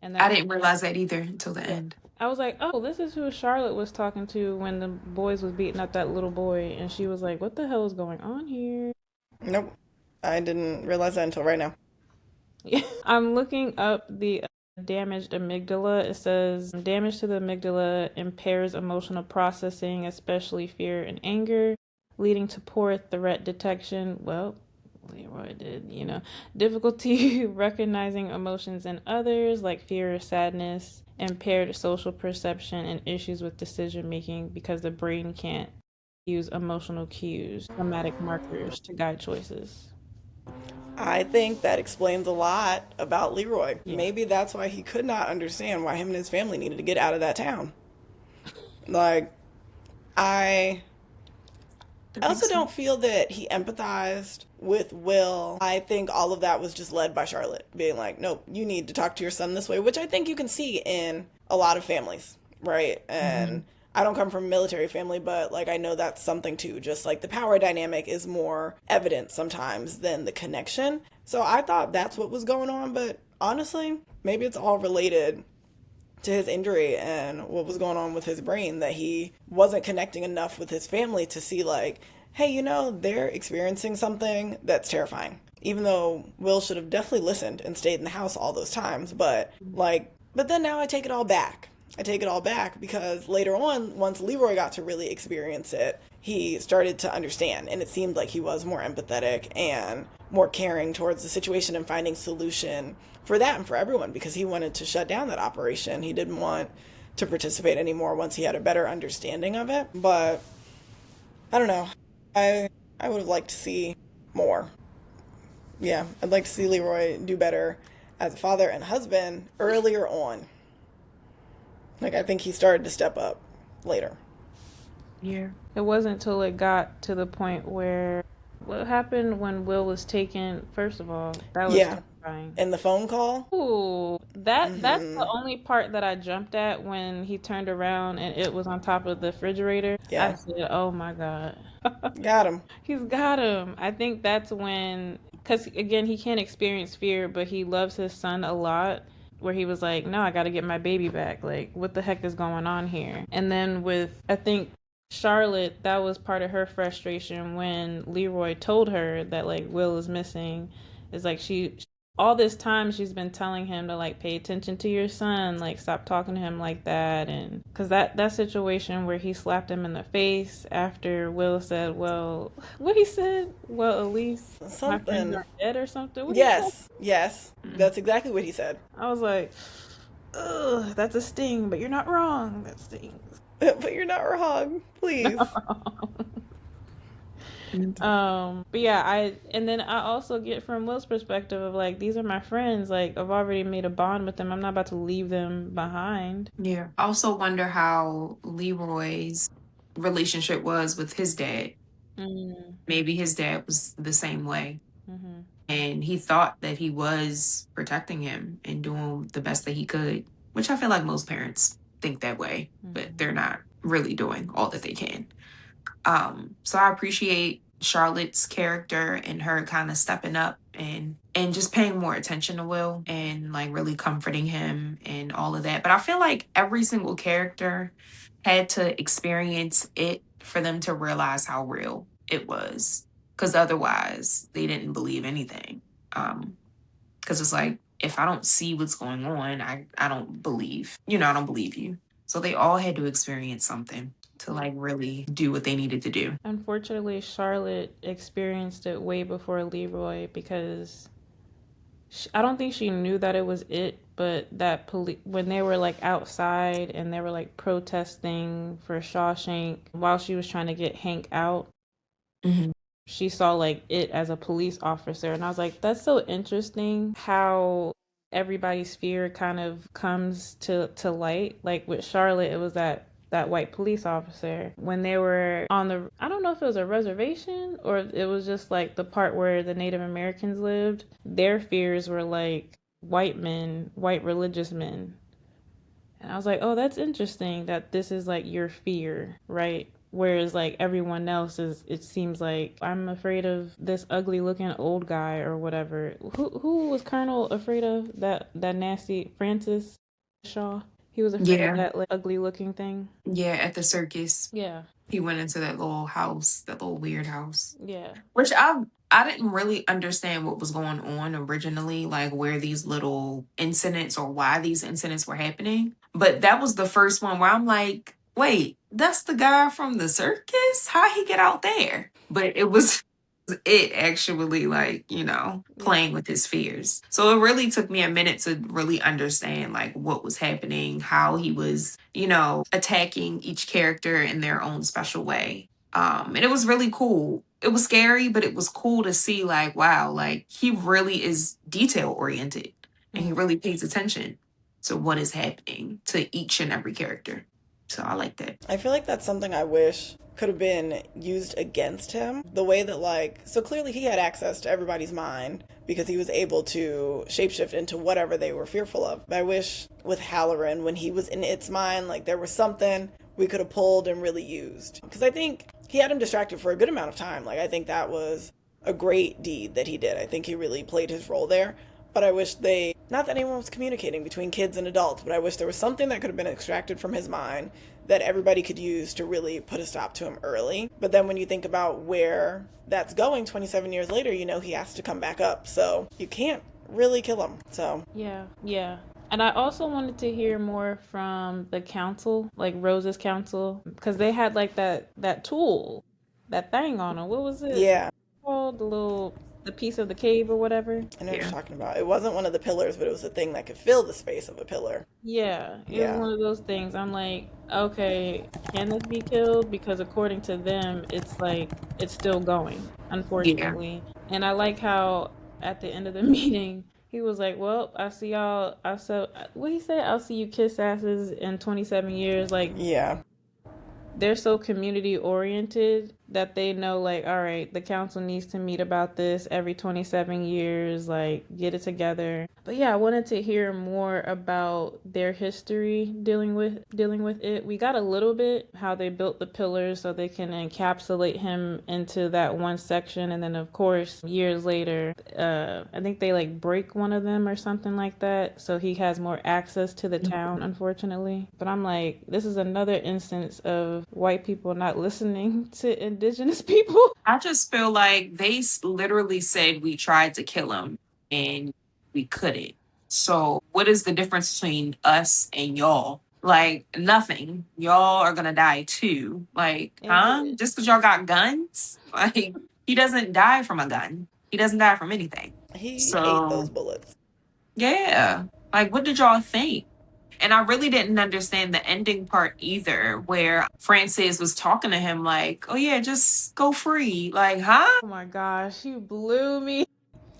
and I that didn't realize that either until the yeah. end. I was like, oh, this is who Charlotte was talking to when the boys was beating up that little boy, and she was like, what the hell is going on here? Nope. I didn't realize that until right now. Yeah. I'm looking up the damaged amygdala. It says damage to the amygdala impairs emotional processing, especially fear and anger, leading to poor threat detection. Well, Leroy did. Difficulty recognizing emotions in others, like fear or sadness, impaired social perception, and issues with decision making because the brain can't use emotional cues, traumatic markers to guide choices. I think that explains a lot about Leroy. Yeah. Maybe that's why he could not understand why him and his family needed to get out of that town. Like, I also don't feel that he empathized with Will. I think all of that was just led by Charlotte being like, nope, you need to talk to your son this way, which I think you can see in a lot of families, right? And I don't come from a military family, but like I know that's something too. Just like the power dynamic is more evident sometimes than the connection. So I thought that's what was going on, but honestly, maybe it's all related to his injury and what was going on with his brain, that he wasn't connecting enough with his family to see like, hey, they're experiencing something that's terrifying. Even though Will should have definitely listened and stayed in the house all those times, but then now I take it all back. I take it all back because later on, once Leroy got to really experience it, he started to understand, and it seemed like he was more empathetic and more caring towards the situation and finding solution for that and for everyone, because he wanted to shut down that operation. He didn't want to participate anymore once he had a better understanding of it. But I don't know. I would have liked to see more. Yeah, I'd like to see Leroy do better as a father and husband earlier on. Like, I think he started to step up later. Yeah. It wasn't until it got to the point where what happened when Will was taken, first of all, that was Yeah. terrifying. And the phone call? Ooh, that's the only part that I jumped at when he turned around and it was on top of the refrigerator. I Yeah. said, "Oh my God." Got him. He's got him. I think that's when, because again, he can't experience fear, but he loves his son a lot. Where he was like, no, I got to get my baby back. Like, what the heck is going on here? And then with, I think, Charlotte, that was part of her frustration when Leroy told her that, like, Will is missing. It's like all this time she's been telling him to like pay attention to your son, like stop talking to him like that. And because that situation where he slapped him in the face after Will said, well, what he said, well, at least my friends Something. are dead or something. What he said? Yes. That's exactly what he said. I was like, ugh, that's a sting, but you're not wrong. That stings. But you're not wrong. Please. But yeah, and then I also get from Will's perspective of like, these are my friends. Like, I've already made a bond with them. I'm not about to leave them behind. Yeah. I also wonder how Leroy's relationship was with his dad. Mm, Maybe his dad was the same way. hmm And he thought that he was protecting him and doing the best that he could, which I feel like most parents think that way, but they're not really doing all that they can. So I appreciate Charlotte's character and her kind of stepping up and just paying more attention to Will and like really comforting him and all of that. But I feel like every single character had to experience it for them to realize how real it was. Because otherwise they didn't believe anything. Because it's like, if I don't see what's going on, I don't believe, I don't believe you. So they all had to experience something to like really do what they needed to do. Unfortunately, Charlotte experienced it way before Leroy because I don't think she knew that it was it, but that when they were like outside and they were like protesting for Shawshank while she was trying to get Hank out, Mm-hmm. she saw like it as a police officer, and I was like, that's so interesting how everybody's fear kind of comes to light. Like with Charlotte, it was that white police officer when they were on the, I don't know if it was a reservation or it was just like the part where the Native Americans lived. Their fears were like white men, white religious men. And I was like, oh, that's interesting that this is like your fear, right? Whereas like everyone else is, it seems like I'm afraid of this ugly looking old guy or whatever. Who was Colonel afraid of? That nasty Francis Shaw. He was afraid of that like, ugly looking thing. Yeah, at the circus. Yeah. He went into that little house, that little weird house. Yeah. Which I didn't really understand what was going on originally, like where these little incidents or why these incidents were happening. But that was the first one where I'm like, wait, that's the guy from the circus? How he get out there? But it was it actually like, playing with his fears. So it really took me a minute to really understand like what was happening, how he was, attacking each character in their own special way. And it was really cool. It was scary, but it was cool to see like, wow, like he really is detail oriented and he really pays attention to what is happening to each and every character. So I like that. I feel like that's something I wish could have been used against him. The way that, like, so clearly he had access to everybody's mind because he was able to shapeshift into whatever they were fearful of. But I wish with Halloran, when he was in its mind, like, there was something we could have pulled and really used. Because I think he had him distracted for a good amount of time. Like, I think that was a great deed that he did. I think he really played his role there. But I wish not that anyone was communicating between kids and adults, but I wish there was something that could have been extracted from his mind that everybody could use to really put a stop to him early. But then when you think about where that's going 27 years later, he has to come back up. So you can't really kill him. So Yeah. And I also wanted to hear more from the council, like Rose's council, because they had like that tool, that thing on them. What was it? Yeah. Called the piece of the cave or whatever. I know what you're talking about. It wasn't one of the pillars, but it was a thing that could fill the space of a pillar. Yeah, it was one of those things. I'm like, okay, can this be killed? Because according to them, it's like it's still going, unfortunately. Yeah. And I like how at the end of the meeting, he was like, well, I see y'all. What he say? I'll see you kiss asses in 27 years. Like, yeah. They're so community oriented that they know like, all right, the council needs to meet about this every 27 years, like get it together. But yeah, I wanted to hear more about their history dealing with it. We got a little bit how they built the pillars so they can encapsulate him into that one section, and then of course years later, I think they like break one of them or something like that, so he has more access to the town, unfortunately. But I'm like, this is another instance of white people not listening to indigenous people. I just feel like they literally said we tried to kill him and we couldn't. So what is the difference between us and y'all? Like, nothing. Y'all are gonna die too. Like, just because y'all got guns? Like, he doesn't die from a gun. He doesn't die from anything. He ate those bullets. Yeah. Like, what did y'all think? And I really didn't understand the ending part either, where Francis was talking to him like, oh yeah, just go free. Like, huh? Oh my gosh, you blew me.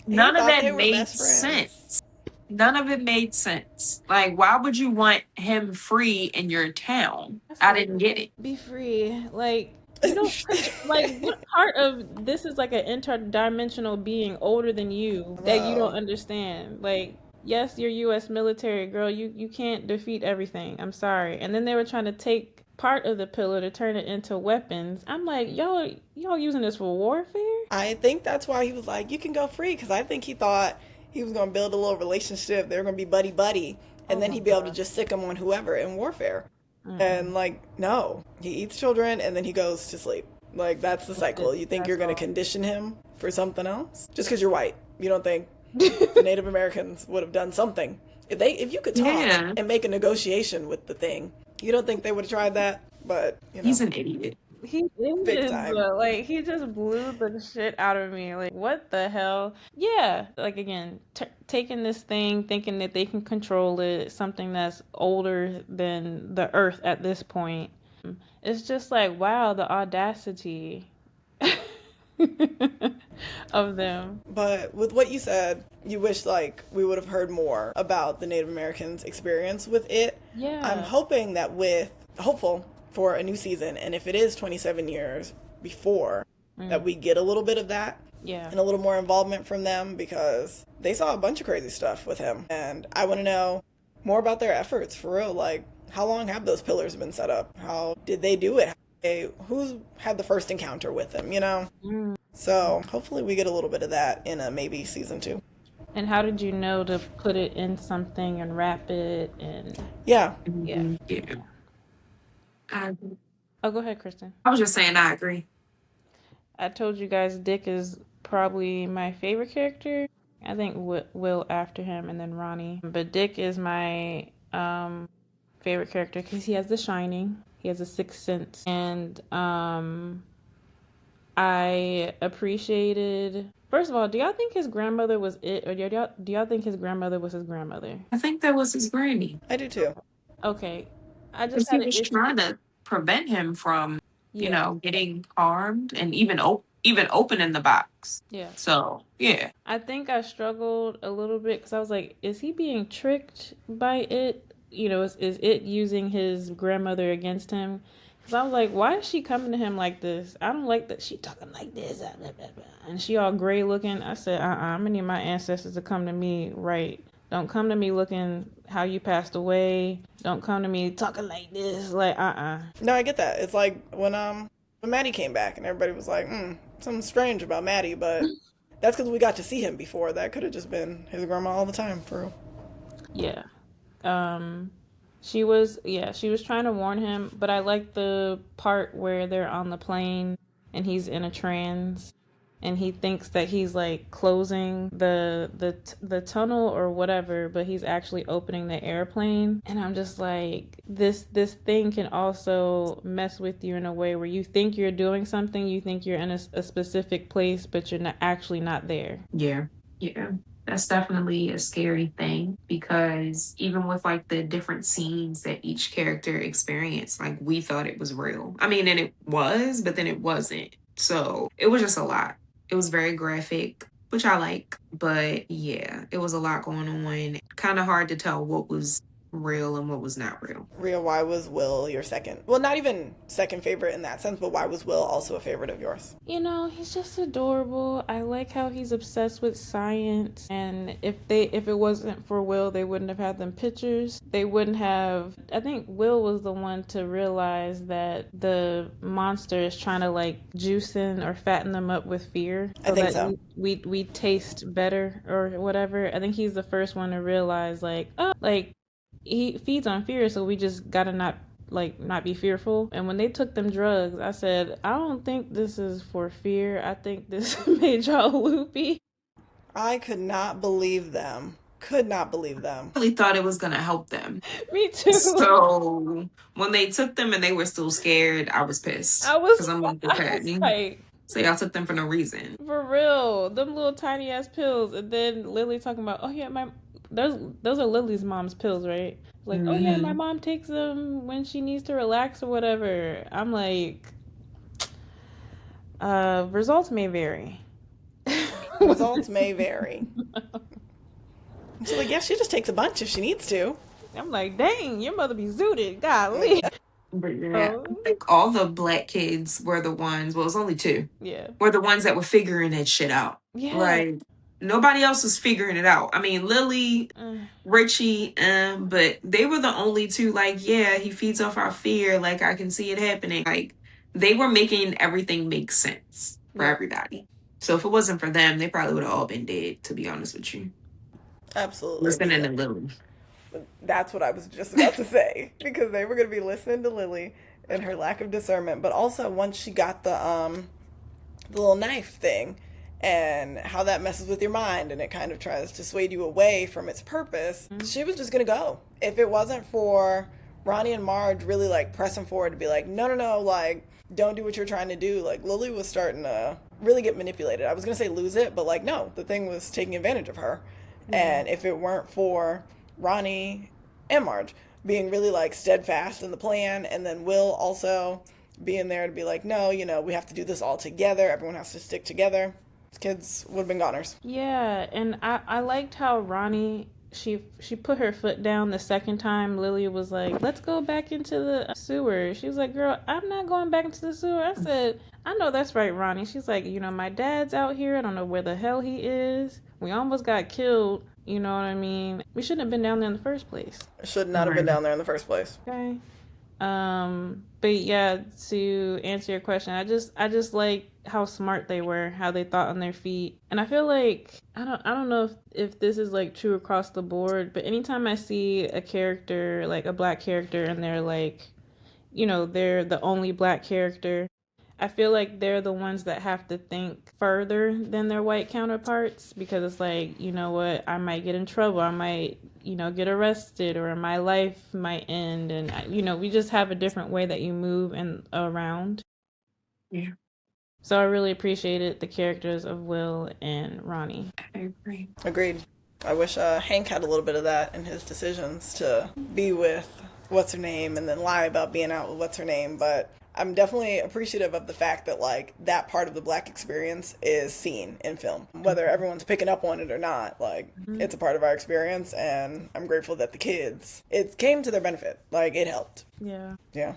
None of that made sense. None of it made sense. Like, why would you want him free in your town? I didn't get it. Be free. Like, you don't like what part of this is like an interdimensional being older than you that you don't understand? Like, yes, you're U.S. military, girl. You can't defeat everything. I'm sorry. And then they were trying to take part of the pillar to turn it into weapons. I'm like, y'all using this for warfare? I think that's why he was like, you can go free, because I think he thought he was going to build a little relationship. They were going to be buddy buddy, and Oh then my he'd be able to God. just sick him on whoever in warfare. Mm-mm. And like, no, he eats children and then he goes to sleep. Like, that's the cycle. You think you're That's going to all. condition him for something else just because you're white? You don't think the Native Americans would have done something if you could talk Yeah, and make a negotiation with the thing? You don't think they would have tried that? But he's an idiot. He big is, time. like, he just blew the shit out of me. Like, what the hell? Yeah, like, again, taking this thing, thinking that they can control it, something that's older than the Earth at this point. It's just like, wow, the audacity of them. But with what you said, you wish like we would have heard more about the Native Americans' experience with it. I'm Yeah. hoping that hopeful for a new season, and if it is 27 years before, that Mm, we get a little bit of that yeah. and a little more involvement from them, because they saw a bunch of crazy stuff with him. And I want to know more about their efforts for real. Like, how long have those pillars been set up? How did they do it? Who's had the first encounter with him, you know? Mm. So hopefully we get a little bit of that in a maybe season 2. And how did you know to put it in something and wrap it and Yeah. yeah. Yeah. I agree. Oh, go ahead, Kristen. I was just saying I agree. I told you guys Dick is probably my favorite character. I think Will after him and then Ronnie. But Dick is my favorite character because he has the shining. He has a sixth sense. And I appreciated. First of all, do y'all think his grandmother was it, or do y'all think his grandmother was his grandmother? I think that was his granny. I do too. Okay, I just Because he had an was issue. trying to prevent him from, Yeah, getting harmed and even opening the box. yeah. So, yeah. I think I struggled a little bit because I was like, is he being tricked by it? Is it using his grandmother against him? Because I was like, why is she coming to him like this? I don't like that she talking like this. Blah, blah, blah. And she all gray looking. I said, I'm going to need my ancestors to come to me right. Don't come to me looking how you passed away. Don't come to me talking like this. Like, No, I get that. It's like when Maddie came back and everybody was like, something strange about Maddie, but that's because we got to see him before. That could have just been his grandma all the time, for real. Yeah. Um, she was trying to warn him, but I like the part where they're on the plane and he's in a trance and he thinks that he's like closing the tunnel or whatever, but he's actually opening the airplane. And I'm just like, this thing can also mess with you in a way where you think you're doing something, you think you're in a specific place, but you're not there. Yeah. Yeah. That's definitely a scary thing because even with like the different scenes that each character experienced, like we thought it was real. I mean, and it was, but then it wasn't. So it was just a lot. It was very graphic, which I like. But yeah, it was a lot going on. Kind of hard to tell what was real and what was not real. Rhea, why was Will your second? Well, not even second favorite in that sense, but why was Will also a favorite of yours? He's just adorable. I like how he's obsessed with science. And if it wasn't for Will, they wouldn't have had them pictures. They wouldn't have. I think Will was the one to realize that the monster is trying to like juice in or fatten them up with fear, I think that so. we taste better or whatever. I think he's the first one to realize like, oh, like he feeds on fear, so we just gotta not be fearful. And when they took them drugs, I said, I don't think this is for fear. I think this made y'all loopy. I could not believe them. Could not believe them. I really thought it was going to help them. Me too. So when they took them and they were still scared, I was pissed. I was, Because I'm like, I okay. was like, So y'all took them for no reason. for real, them little tiny ass pills. And then Lily talking about, oh yeah, those are Lily's mom's pills, right? Like, oh yeah, my mom takes them when she needs to relax or whatever. I'm like, results may vary. Results may vary. She's like, yeah, she just takes a bunch if she needs to. I'm like, dang, your mother be zooted. Golly. But yeah, Oh, I think all the black kids were the ones, well, it was only 2, yeah. were the ones that were figuring that shit out. Yeah. Like, Nobody else was figuring it out. I mean, Lily, Richie, but they were the only two, like, yeah, he feeds off our fear. Like, I can see it happening. Like, they were making everything make sense for everybody. So if it wasn't for them, they probably would have all been dead, to be honest with you. Absolutely. Listening to Lily. That's what I was just about to say, because they were going to be listening to Lily and her lack of discernment, but also once she got the little knife thing and how that messes with your mind and it kind of tries to sway you away from its purpose, she was just going to go. If it wasn't for Ronnie and Marge really like pressing forward to be like, no, no, no, like, don't do what you're trying to do, like, Lily was starting to really get manipulated. I was going to say lose it, but like, no, the thing was taking advantage of her. And if it weren't for Ronnie and Marge being really like steadfast in the plan, and then Will also being there to be like, no, you know, we have to do this all together. Everyone has to stick together. Kids would have been goners. Yeah, and I liked how Ronnie she put her foot down the second time Lily was like, let's go back into the sewer. She was like, girl, I'm not going back into the sewer. I said, I know that's right, Ronnie. She's like, you know, my dad's out here. I don't know where the hell he is. We almost got killed. You know what I mean? We shouldn't have been down there in the first place. Should not have been down there in the first place. Okay. But yeah, to answer your question, I just like how smart they were, how they thought on their feet. And I feel like I don't know if this is like true across the board, but anytime I see a character, like a black character, and they're like, you know, they're the only black character, I feel like they're the ones that have to think further than their white counterparts, because it's like, you know what, I might get in trouble, I might, you know, get arrested, or my life might end. And, you know, we just have a different way that you move and around. Yeah. So I really appreciated the characters of Will and Ronnie. I agree. Agreed. I wish Hank had a little bit of that in his decisions to be with what's her name and then lie about being out with what's her name, but I'm definitely appreciative of the fact that like that part of the black experience is seen in film. Whether everyone's picking up on it or not, like it's a part of our experience, and I'm grateful that the kids, it came to their benefit. Like it helped. Yeah. Yeah.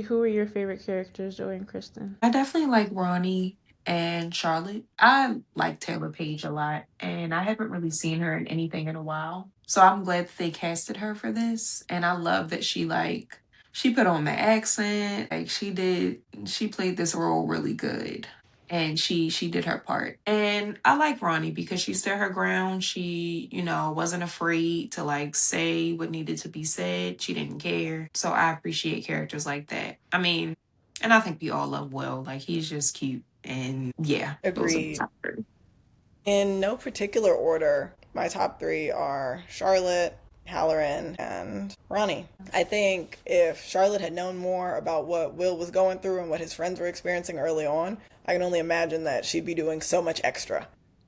Who are your favorite characters, Joy and Kristen? I definitely like Ronnie and Charlotte. I like Taylor Page a lot, and I haven't really seen her in anything in a while. So I'm glad that they casted her for this. And I love that she put on the accent. Like she played this role really good. And she did her part. And I like Ronnie because she stood her ground. She, you know, wasn't afraid to like say what needed to be said. She didn't care. So I appreciate characters like that. I mean, and I think we all love Will. Like he's just cute. And yeah, those are the Agreed. top three. In no particular order, my top three are Charlotte, Halloran, and Ronnie. I think if Charlotte had known more about what Will was going through and what his friends were experiencing early on, I can only imagine that she'd be doing so much extra.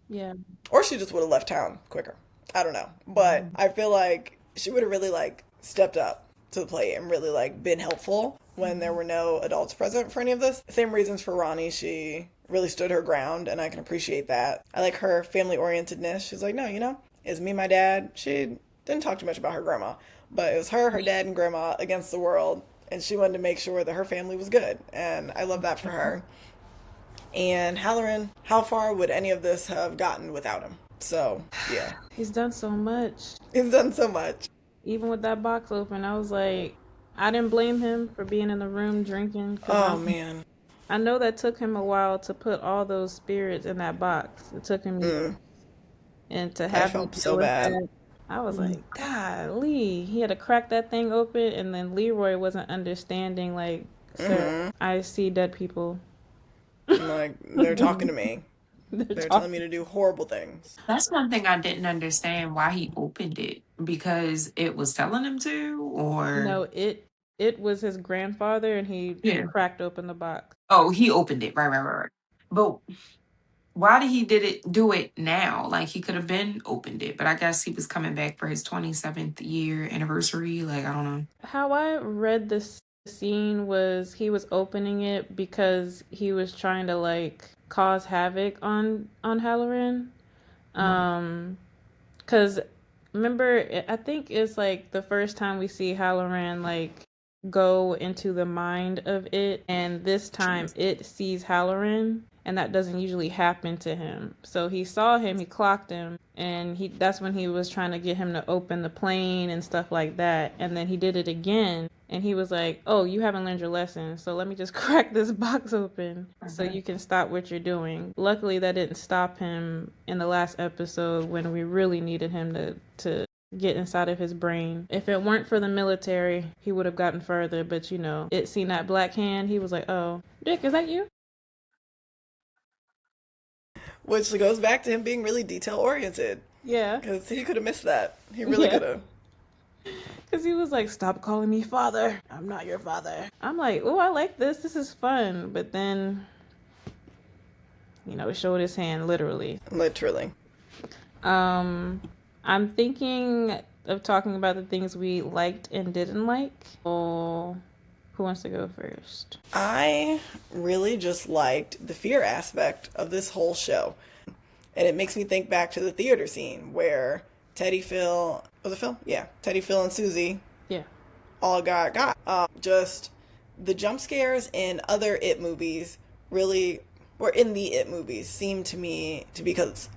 Yeah. Or she just would have left town quicker. I don't know. But I feel like she would have really like stepped up to the plate and really like been helpful when there were no adults present for any of this. Same reasons for Ronnie. She really stood her ground, and I can appreciate that. I like her family orientedness. She's like, no, you know, it's me, my dad. She didn't talk too much about her grandma, but it was her dad, and grandma against the world, and she wanted to make sure that her family was good, and I love that for her. And Halloran, how far would any of this have gotten without him? So, yeah. He's done so much. He's done so much. Even with that box open, I was like, I didn't blame him for being in the room drinking. Oh, man. I know that took him a while to put all those spirits in that box. It took him and to have I felt him so deal with bad. that, I was like, golly. He had to crack that thing open, and then Leroy wasn't understanding, like, sir, I see dead people. Like, they're talking to me. They're telling me to do horrible things. That's one thing I didn't understand why he opened it. Because it was telling him to, or No, it was his grandfather, and he yeah. cracked open the box. Oh, he opened it. Right. But why did he do it now? Like he could have been opened it, but I guess he was coming back for his 27th year anniversary. Like I don't know. How I read this scene was he was opening it because he was trying to like cause havoc on Halloran. Because remember, I think it's like the first time we see Halloran like go into the mind of it, and this time it sees Halloran, and that doesn't usually happen to him. So he saw him, he clocked him, and that's when he was trying to get him to open the plane and stuff like that. And then he did it again, and he was like, "Oh, you haven't learned your lesson, so let me just crack this box open so you can stop what you're doing." Luckily, that didn't stop him in the last episode when we really needed him to get inside of his brain. If it weren't for the military, he would have gotten further, but you know, it seen that black hand, he was like, "Oh, Dick, is that you?" Which goes back to him being really detail oriented. Yeah. Because he could have missed that. He really could have. Because he was like, "Stop calling me father. I'm not your father." I'm like, "Oh, I like this. This is fun." But then, you know, it showed his hand literally. Literally. I'm thinking of talking about the things we liked and didn't like. Oh, who wants to go first? I really just liked the fear aspect of this whole show. And it makes me think back to the theater scene where Teddy, Phil, was it Phil? Yeah. Teddy, Phil, and Susie all got. Just the jump scares in other It movies really, or in the It movies, seem to me to be because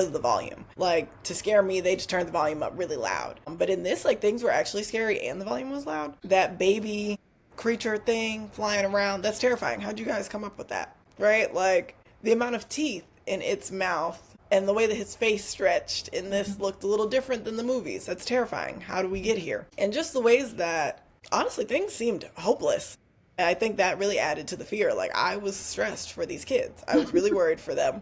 of the volume. Like, to scare me, they just turned the volume up really loud. But in this, like, things were actually scary and the volume was loud. That baby creature thing flying around, that's terrifying. How'd you guys come up with that? Right? Like, the amount of teeth in its mouth and the way that his face stretched in this looked a little different than the movies. That's terrifying. How do we get here? And just the ways that, honestly, things seemed hopeless. And I think that really added to the fear. Like, I was stressed for these kids. I was really worried for them.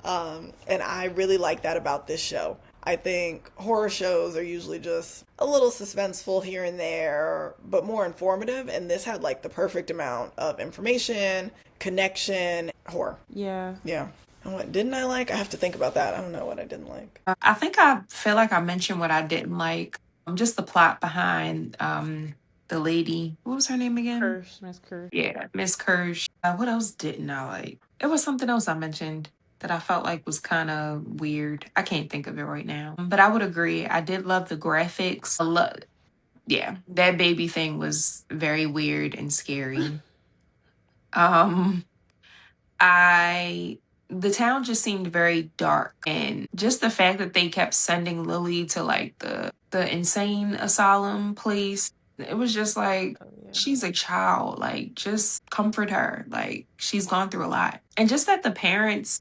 And I really like that about this show. I think horror shows are usually just a little suspenseful here and there, but more informative. And this had like the perfect amount of information, connection, horror. Yeah. Yeah. And what didn't I like? I have to think about that. I don't know what I didn't like. I think I feel like I mentioned what I didn't like. Just the plot behind the lady. What was her name again? Miss Kirsch. Yeah, Miss Kirsch. What else didn't I like? It was something else I mentioned that I felt like was kind of weird. I can't think of it right now. But I would agree. I did love the graphics. Yeah, that baby thing was very weird and scary. The town just seemed very dark, and just the fact that they kept sending Lily to like the insane asylum place, it was just like, she's a child, like just comfort her, like she's gone through a lot. And just that the parents,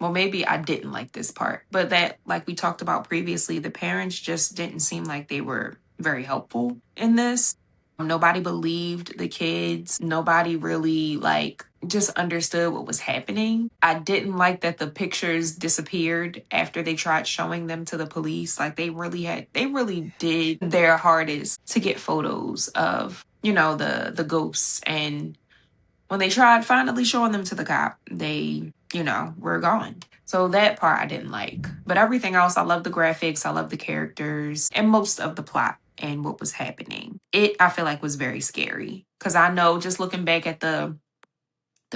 well, maybe I didn't like this part, but that, like we talked about previously, the parents just didn't seem like they were very helpful in this. Nobody believed the kids. Nobody really like just understood what was happening. I didn't like that the pictures disappeared after they tried showing them to the police. Like they really did their hardest to get photos of, you know, the ghosts. And when they tried finally showing them to the cop, they, you know, were gone. So that part I didn't like. But everything else, I love the graphics, I love the characters, and most of the plot and what was happening. I feel like was very scary. Because I know, just looking back at the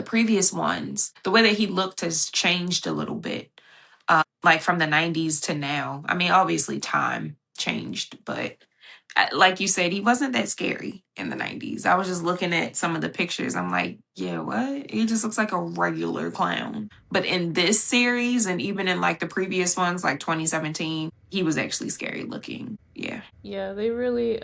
previous ones, the way that he looked has changed a little bit. Like from the 90s to now. I mean, obviously time changed, but like you said, he wasn't that scary in the 90s. I was just looking at some of the pictures. I'm like, yeah, what? He just looks like a regular clown. But in this series, and even in like the previous ones, like 2017, he was actually scary looking. Yeah. Yeah, they really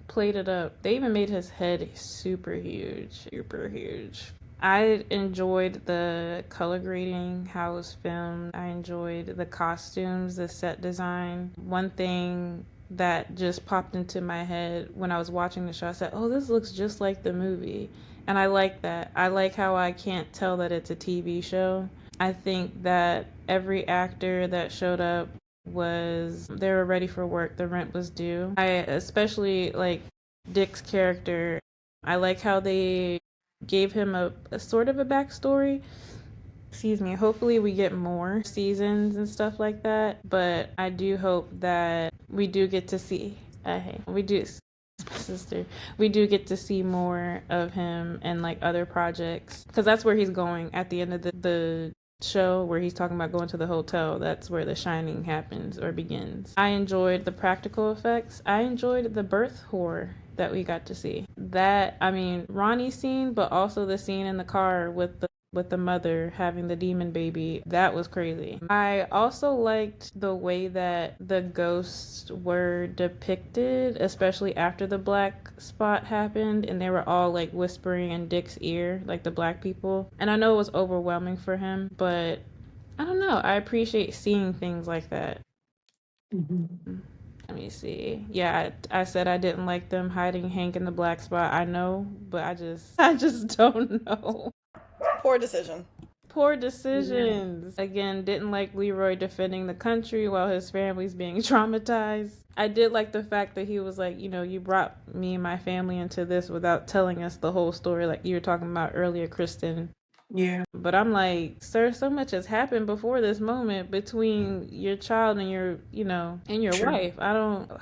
played it up. They even made his head super huge. Super huge. I enjoyed the color grading, how it was filmed. I enjoyed the costumes, the set design. One thing that just popped into my head when I was watching the show, I said, "Oh, this looks just like the movie." And I like that. I like how I can't tell that it's a TV show. I think that every actor that showed up they were ready for work. The rent was due. I especially like Dick's character. I like how they gave him a sort of a backstory. Excuse me. Hopefully we get more seasons and stuff like that. But I do hope that we do get to see. We do. My sister. We do get to see more of him and like other projects, because that's where he's going at the end of the show, where he's talking about going to the hotel. That's where The Shining happens or begins. I enjoyed the practical effects. I enjoyed the birth horror that we got to see. That, I mean, Ronnie's scene, but also the scene in the car with with the mother having the demon baby. That was crazy. I also liked the way that the ghosts were depicted, especially after the black spot happened and they were all like whispering in Dick's ear, like the black people. And I know it was overwhelming for him, but I don't know. I appreciate seeing things like that. Mhm. Let me see. Yeah, I said I didn't like them hiding Hank in the black spot. I know, but I just don't know. Poor decision. Poor Yeah. decisions. Again, didn't like Leroy defending the country while his family's being traumatized. I did like the fact that he was like, you brought me and my family into this without telling us the whole story, like you were talking about earlier, Kristen. Yeah. But I'm like, sir, so much has happened before this moment between your child and your True. wife.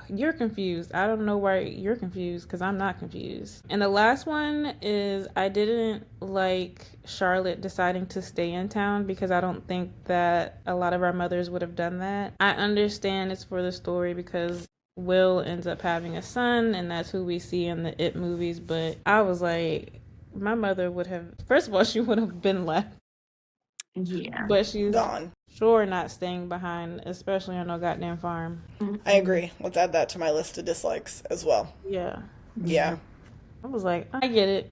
You're confused. I don't know why you're confused because I'm not confused. And the last one is I didn't like Charlotte deciding to stay in town because I don't think that a lot of our mothers would have done that. I understand it's for the story because Will ends up having a son and that's who we see in the It movies, but I was like, my mother would have, first of all, she would have been left, Yeah. but she's Gone. sure not staying behind, especially on no goddamn farm. I Mhm. agree. Let's add that to my list of dislikes as well. Yeah. Yeah. Yeah. I was like, I get it.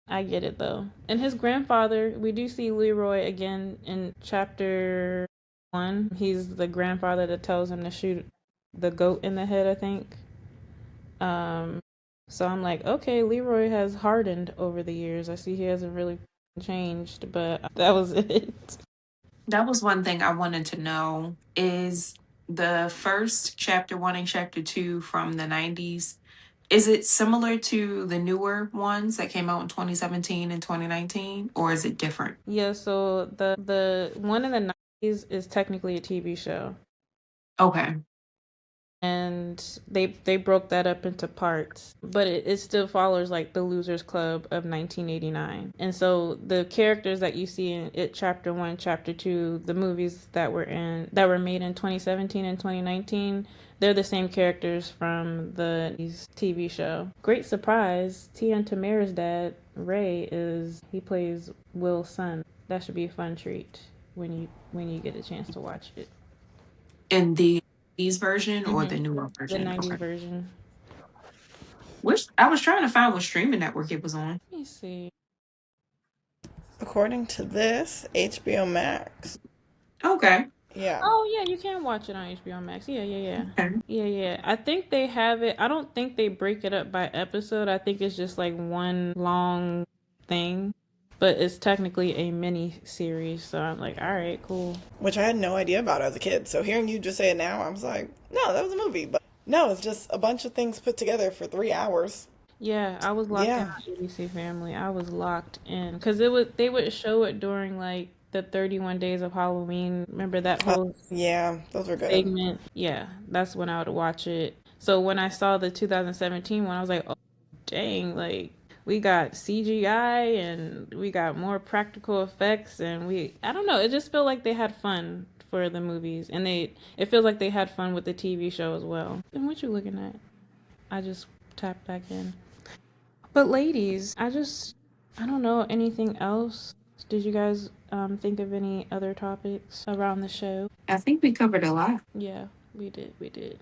I get it though. And his grandfather, we do see Leroy again in chapter 1. He's the grandfather that tells him to shoot the goat in the head, I think. Um, so I'm like, okay, Leroy has hardened over the years. I see he hasn't really changed, but that was it. That was one thing I wanted to know is the first chapter 1 and chapter 2 from the 90s. Is it similar to the newer ones that came out in 2017 and 2019, or is it different? Yeah, so the one in the 90s is technically a TV show. Okay. And they broke that up into parts, but it still follows like the Losers Club of 1989. And so the characters that you see in it chapter 1, chapter 2, the movies that were made in 2017 and 2019, they're the same characters from the TV show. Great surprise, Tia and Tamara's dad, Ray, he plays Will's son. That should be a fun treat when you get a chance to watch it. In the 90s version or Hmm. the newer The version? 90s Okay. version. Which I was trying to find what streaming network it was on. Let me see. According to this, HBO Max. Okay. Yeah. Oh yeah, you can watch it on HBO Max. Yeah, yeah, yeah. Okay. Yeah, yeah. I think they have it. I don't think they break it up by episode. I think it's just like one long thing. But it's technically a mini series, so I'm like, all right, cool. Which I had no idea about as a kid. So hearing you just say it now, I was like, no, that was a movie. But no, it's just a bunch of things put together for 3 hours. Yeah, I was locked in Yeah. on ABC Family. I was locked in because they would show it during like the 31 days of Halloween. Remember that whole Yeah, those were good. segment? Yeah, that's when I would watch it. So when I saw the 2017 one, I was like, oh, dang, like we got CGI and we got more practical effects and I don't know, it just felt like they had fun for the movies and it feels like they had fun with the TV show as well. And what you looking at? I just tapped back in. But ladies, I don't know anything else. Did you guys think of any other topics around the show? I think we covered a lot. Yeah, we did. We did.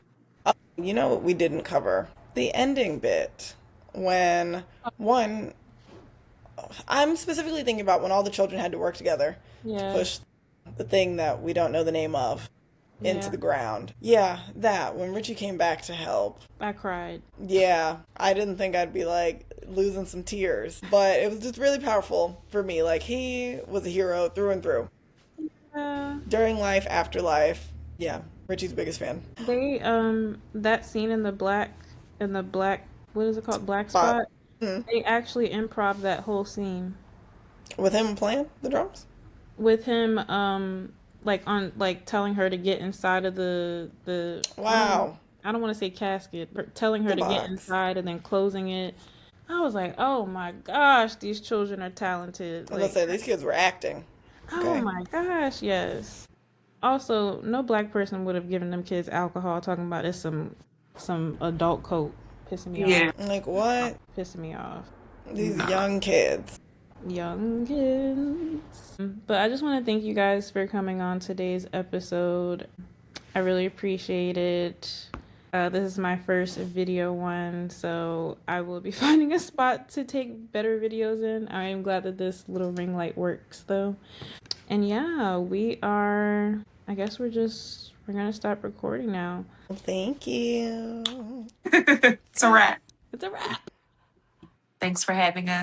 You know what we didn't cover? The ending bit. When one, I'm specifically thinking about when all the children had to work together to Yeah, push the thing that we don't know the name of into yeah. the ground. Yeah, that. When Richie came back to help. I cried. Yeah, I didn't think I'd be like losing some tears, but it was just really powerful for me. Like, he was a hero through and through. Yeah. During life, after life. Yeah, Richie's biggest fan. They that scene in the black what is it called? Black Spot. spot. Mhm. They actually improv that whole scene With him playing the drums? with him like on like telling her to get inside of the Wow. I don't want to say casket, but telling her The to get box. inside and then closing it. I was like, "Oh my gosh, these children are talented." I was gonna Like, say, these kids were acting. oh Okay. my gosh, yes. Also, no black person would have given them kids alcohol talking about it's some adult coke. Pissing me off. Yeah. Like, what? Pissing me off. These Nah. young kids. young kids. But I just want to thank you guys for coming on today's episode. I really appreciate it. This is my first video one, so I will be finding a spot to take better videos in. I am glad that this little ring light works though. And yeah, I guess we're gonna stop recording now. Thank you. It's a wrap. It's a wrap. Thanks for having us.